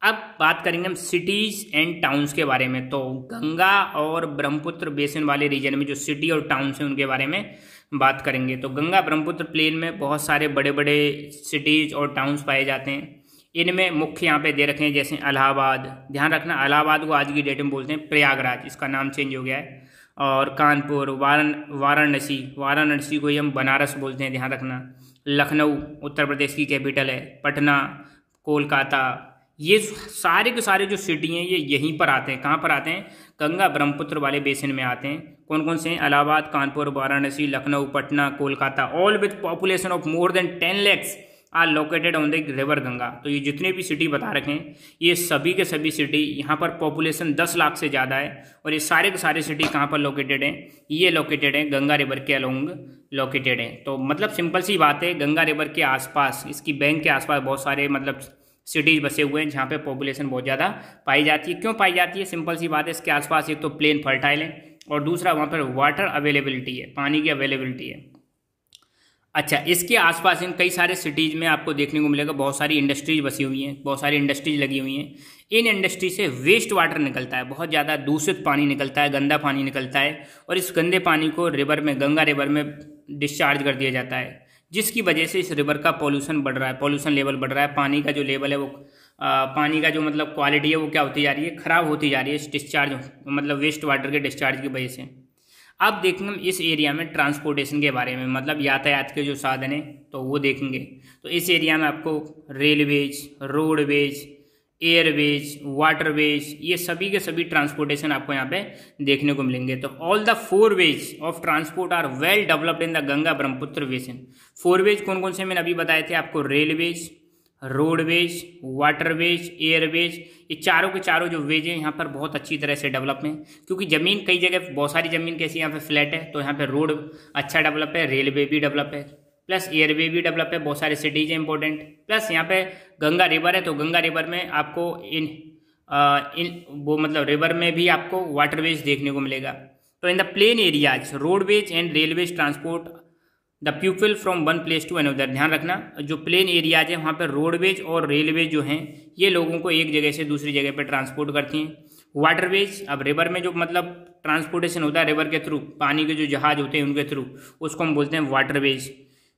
Speaker 1: अब बात करेंगे हम सिटीज़ एंड टाउन्स के बारे में। तो गंगा और ब्रह्मपुत्र बेसिन वाले रीजन में जो सिटी और टाउन्स हैं उनके बारे में बात करेंगे। तो गंगा ब्रह्मपुत्र प्लेन में बहुत सारे बड़े बड़े सिटीज़ और टाउन्स पाए जाते हैं। इनमें मुख्य यहाँ पे दे रखे हैं, जैसे इलाहाबाद। ध्यान रखना, इलाहाबाद को आज की डेट में बोलते हैं प्रयागराज, इसका नाम चेंज हो गया है। और कानपुर, वाराणसी को ही हम बनारस बोलते हैं, ध्यान रखना। लखनऊ उत्तर प्रदेश की कैपिटल है। पटना, कोलकाता, ये सारे के सारे जो सिटी हैं ये यहीं पर आते हैं। कहाँ पर आते हैं? गंगा ब्रह्मपुत्र वाले बेसिन में आते हैं। कौन कौन से हैं? Allahabad, Kanpur, Varanasi, Lucknow, Patna, Kolkata, all with population of more than 10 lakhs are located on the river Ganga. तो ये जितने भी सिटी बता रखे हैं ये सभी के सभी सिटी, यहाँ पर पॉपुलेशन 10 लाख से ज़्यादा है। और ये सारे के सारे सिटी कहाँ पर लोकेटेड हैं? ये लोकेटेड हैं गंगा रिवर के अलोंग लोकेटेड हैं। तो मतलब सिंपल सी बात है, गंगा रिवर के आसपास, इसकी बैंक के आसपास बहुत सारे मतलब सिटीज़ बसे हुए हैं जहाँ पे पॉपुलेशन बहुत ज़्यादा पाई जाती है। क्यों पाई जाती है? सिंपल सी बात है, इसके आसपास एक तो प्लेन फर्टाइल है और दूसरा वहाँ पर वाटर अवेलेबिलिटी है, पानी की अवेलेबिलिटी है। अच्छा, इसके आसपास इन कई सारे सिटीज़ में आपको देखने को मिलेगा बहुत सारी इंडस्ट्रीज बसी हुई हैं, बहुत सारी इंडस्ट्रीज लगी हुई हैं। इन इंडस्ट्री से वेस्ट वाटर निकलता है, बहुत ज़्यादा दूषित पानी निकलता है, गंदा पानी निकलता है। और इस गंदे पानी को रिवर में, गंगा रिवर में डिस्चार्ज कर दिया जाता है, जिसकी वजह से इस रिवर का पॉल्यूशन बढ़ रहा है, पॉल्यूशन लेवल बढ़ रहा है। पानी का जो लेवल है वो पानी का जो मतलब क्वालिटी है वो क्या होती जा रही है? ख़राब होती जा रही है इस डिस्चार्ज, मतलब वेस्ट वाटर के डिस्चार्ज की वजह से। अब देखेंगे हम इस एरिया में ट्रांसपोर्टेशन के बारे में, मतलब यातायात के जो साधन हैं तो वो देखेंगे। तो इस एरिया में आपको रेलवेज, रोडवेज, एयरवेज, वाटरवेज, ये सभी के सभी ट्रांसपोर्टेशन आपको यहाँ पे देखने को मिलेंगे। तो all the 4 ways of transport are well developed in the Ganga Brahmaputra basin. 4 ways कौन कौन से मैंने अभी बताए थे आपको? रेलवेज, रोडवेज, वाटरवेज, एयरवेज, ये चारों के चारों जो वेज हैं यहाँ पर बहुत अच्छी तरह से डेवलप हैं। क्योंकि ज़मीन कई जगह, बहुत सारी ज़मीन कैसी यहाँ पे फ्लैट है, तो यहाँ पे रोड अच्छा डेवलप है, रेलवे भी डेवलप है, प्लस एयरवे भी डेवलप है, बहुत सारे सिटीज हैं इंपॉर्टेंट, प्लस यहाँ पे गंगा रिवर है। तो गंगा रिवर में आपको वो मतलब रिवर में भी आपको वाटरवेज देखने को मिलेगा। तो in the plain areas roadways and railways transport the people from one place to another. ध्यान रखना, जो प्लेन एरियाज हैं वहाँ पर रोडवेज और रेलवेज जो हैं ये लोगों को एक जगह से दूसरी जगह पर ट्रांसपोर्ट करती हैं। वाटरवेज, अब रिवर में जो मतलब ट्रांसपोर्टेशन होता है रिवर के थ्रू, पानी के जो जहाज होते हैं उनके थ्रू, उसको हम बोलते हैं वाटरवेज।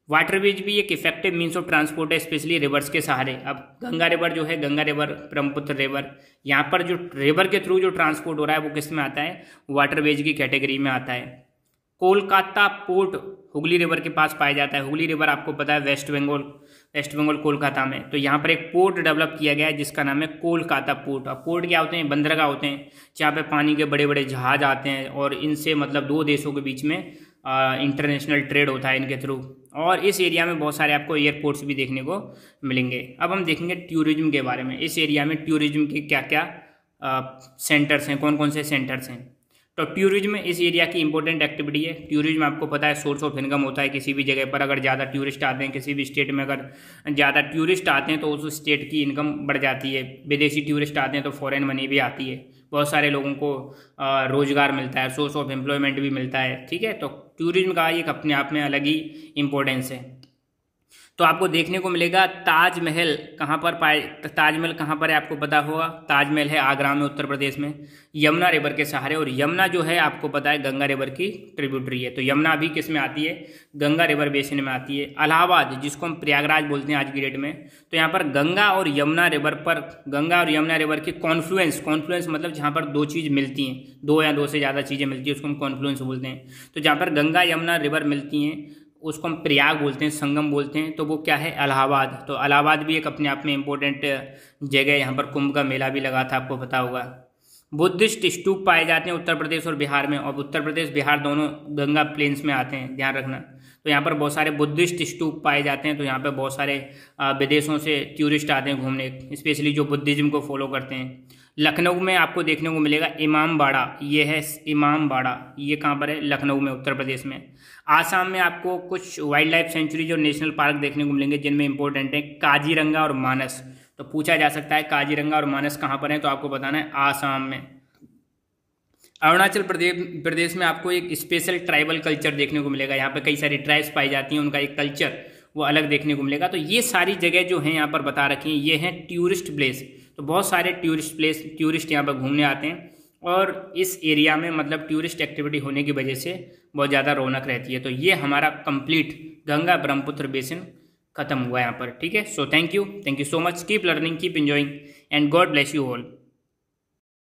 Speaker 1: वाटरवेज भी एक इफेक्टिव मीन्स ऑफ ट्रांसपोर्ट है, स्पेशली रिवर्स के सहारे। अब गंगा रिवर जो है, गंगा रिवर, ब्रह्मपुत्र रिवर, यहाँ पर जो रिवर के थ्रू जो ट्रांसपोर्ट हो रहा है वो किस में आता है, वाटरवेज की कैटेगरी में आता है। कोलकाता पोर्ट हुगली रिवर के पास पाया जाता है। हुगली रिवर आपको पता है वेस्ट बंगाल कोलकाता में। तो यहाँ पर एक पोर्ट डेवलप किया गया है जिसका नाम है कोलकाता पोर्ट। अब पोर्ट क्या होते हैं, बंदरगाह होते हैं जहाँ पे पानी के बड़े बड़े जहाज आते हैं और इनसे मतलब दो देशों के बीच में इंटरनेशनल ट्रेड होता है इनके थ्रू। और इस एरिया में बहुत सारे आपको एयरपोर्ट्स भी देखने को मिलेंगे। अब हम देखेंगे टूरिज्म के बारे में। इस एरिया में टूरिज्म के क्या क्या सेंटर्स हैं, कौन कौन से सेंटर्स हैं। तो टूरिज्म इस एरिया की इंपॉर्टेंट एक्टिविटी है। टूरिज्म आपको पता है सोर्स ऑफ इनकम होता है। किसी भी जगह पर अगर ज़्यादा टूरिस्ट आते हैं, किसी भी स्टेट में अगर ज़्यादा टूरिस्ट आते हैं तो उस स्टेट की इनकम बढ़ जाती है। विदेशी टूरिस्ट आते हैं तो फॉरेन मनी भी आती है, बहुत सारे लोगों को रोजगार मिलता है, सोर्स ऑफ एम्प्लॉयमेंट भी मिलता है। ठीक है, तो टूरिज्म का एक अपने आप में अलग ही इम्पोर्टेंस है। तो आपको देखने को मिलेगा ताजमहल कहाँ पर है आपको पता होगा। ताजमहल है आगरा में, उत्तर प्रदेश में, यमुना रिवर के सहारे। और यमुना जो है आपको पता है गंगा रिवर की ट्रिब्यूटरी है। तो यमुना भी किस में आती है, गंगा रिवर बेसिन में आती है। इलाहाबाद जिसको हम प्रयागराज बोलते हैं आज की डेट में, तो यहाँ पर गंगा और यमुना रिवर की कॉन्फ्लुएंस मतलब जहाँ पर दो चीज़ मिलती हैं, दो या दो से ज़्यादा चीज़ें मिलती हैं उसको हम कॉन्फ्लुएंस बोलते हैं। तो जहाँ पर गंगा यमुना रिवर मिलती हैं उसको हम प्रयाग बोलते हैं, संगम बोलते हैं। तो वो क्या है, इलाहाबाद। तो इलाहाबाद भी एक अपने आप में इम्पोर्टेंट जगह है। यहाँ पर कुंभ का मेला भी लगा था, आपको पता होगा। बुद्धिस्ट स्तूप पाए जाते हैं उत्तर प्रदेश और बिहार में। और उत्तर प्रदेश बिहार दोनों गंगा प्लेन्स में आते हैं, ध्यान रखना। तो यहाँ पर बहुत सारे बुद्धिस्ट स्तूप पाए जाते हैं। तो यहाँ पर बहुत सारे विदेशों से टूरिस्ट आते हैं घूमने, स्पेशली जो बुद्धिज्म को फॉलो करते हैं। लखनऊ में आपको देखने को मिलेगा इमामबाड़ा। ये है इमामबाड़ा, ये कहाँ पर है, लखनऊ में, उत्तर प्रदेश में। आसाम में आपको कुछ वाइल्ड लाइफ सेंचुरीज और नेशनल पार्क देखने को मिलेंगे जिनमें इंपॉर्टेंट है काजीरंगा और मानस। तो पूछा जा सकता है काजीरंगा और मानस कहाँ पर है, तो आपको बताना है आसाम में। अरुणाचल प्रदेश में आपको एक स्पेशल ट्राइबल कल्चर देखने को मिलेगा। यहाँ पे कई सारी ट्राइब्स पाई जाती हैं, उनका एक कल्चर वो अलग देखने को मिलेगा। तो ये सारी जगह जो हैं यहाँ पर बता रखी हैं, ये हैं टूरिस्ट प्लेस। तो बहुत सारे टूरिस्ट यहाँ पर घूमने आते हैं और इस एरिया में मतलब टूरिस्ट एक्टिविटी होने की वजह से बहुत ज़्यादा रौनक रहती है। तो ये हमारा कंप्लीट गंगा ब्रह्मपुत्र बेसिन खत्म हुआ यहाँ पर। ठीक है, so thank you so much, keep learning, keep enjoying and God bless you all.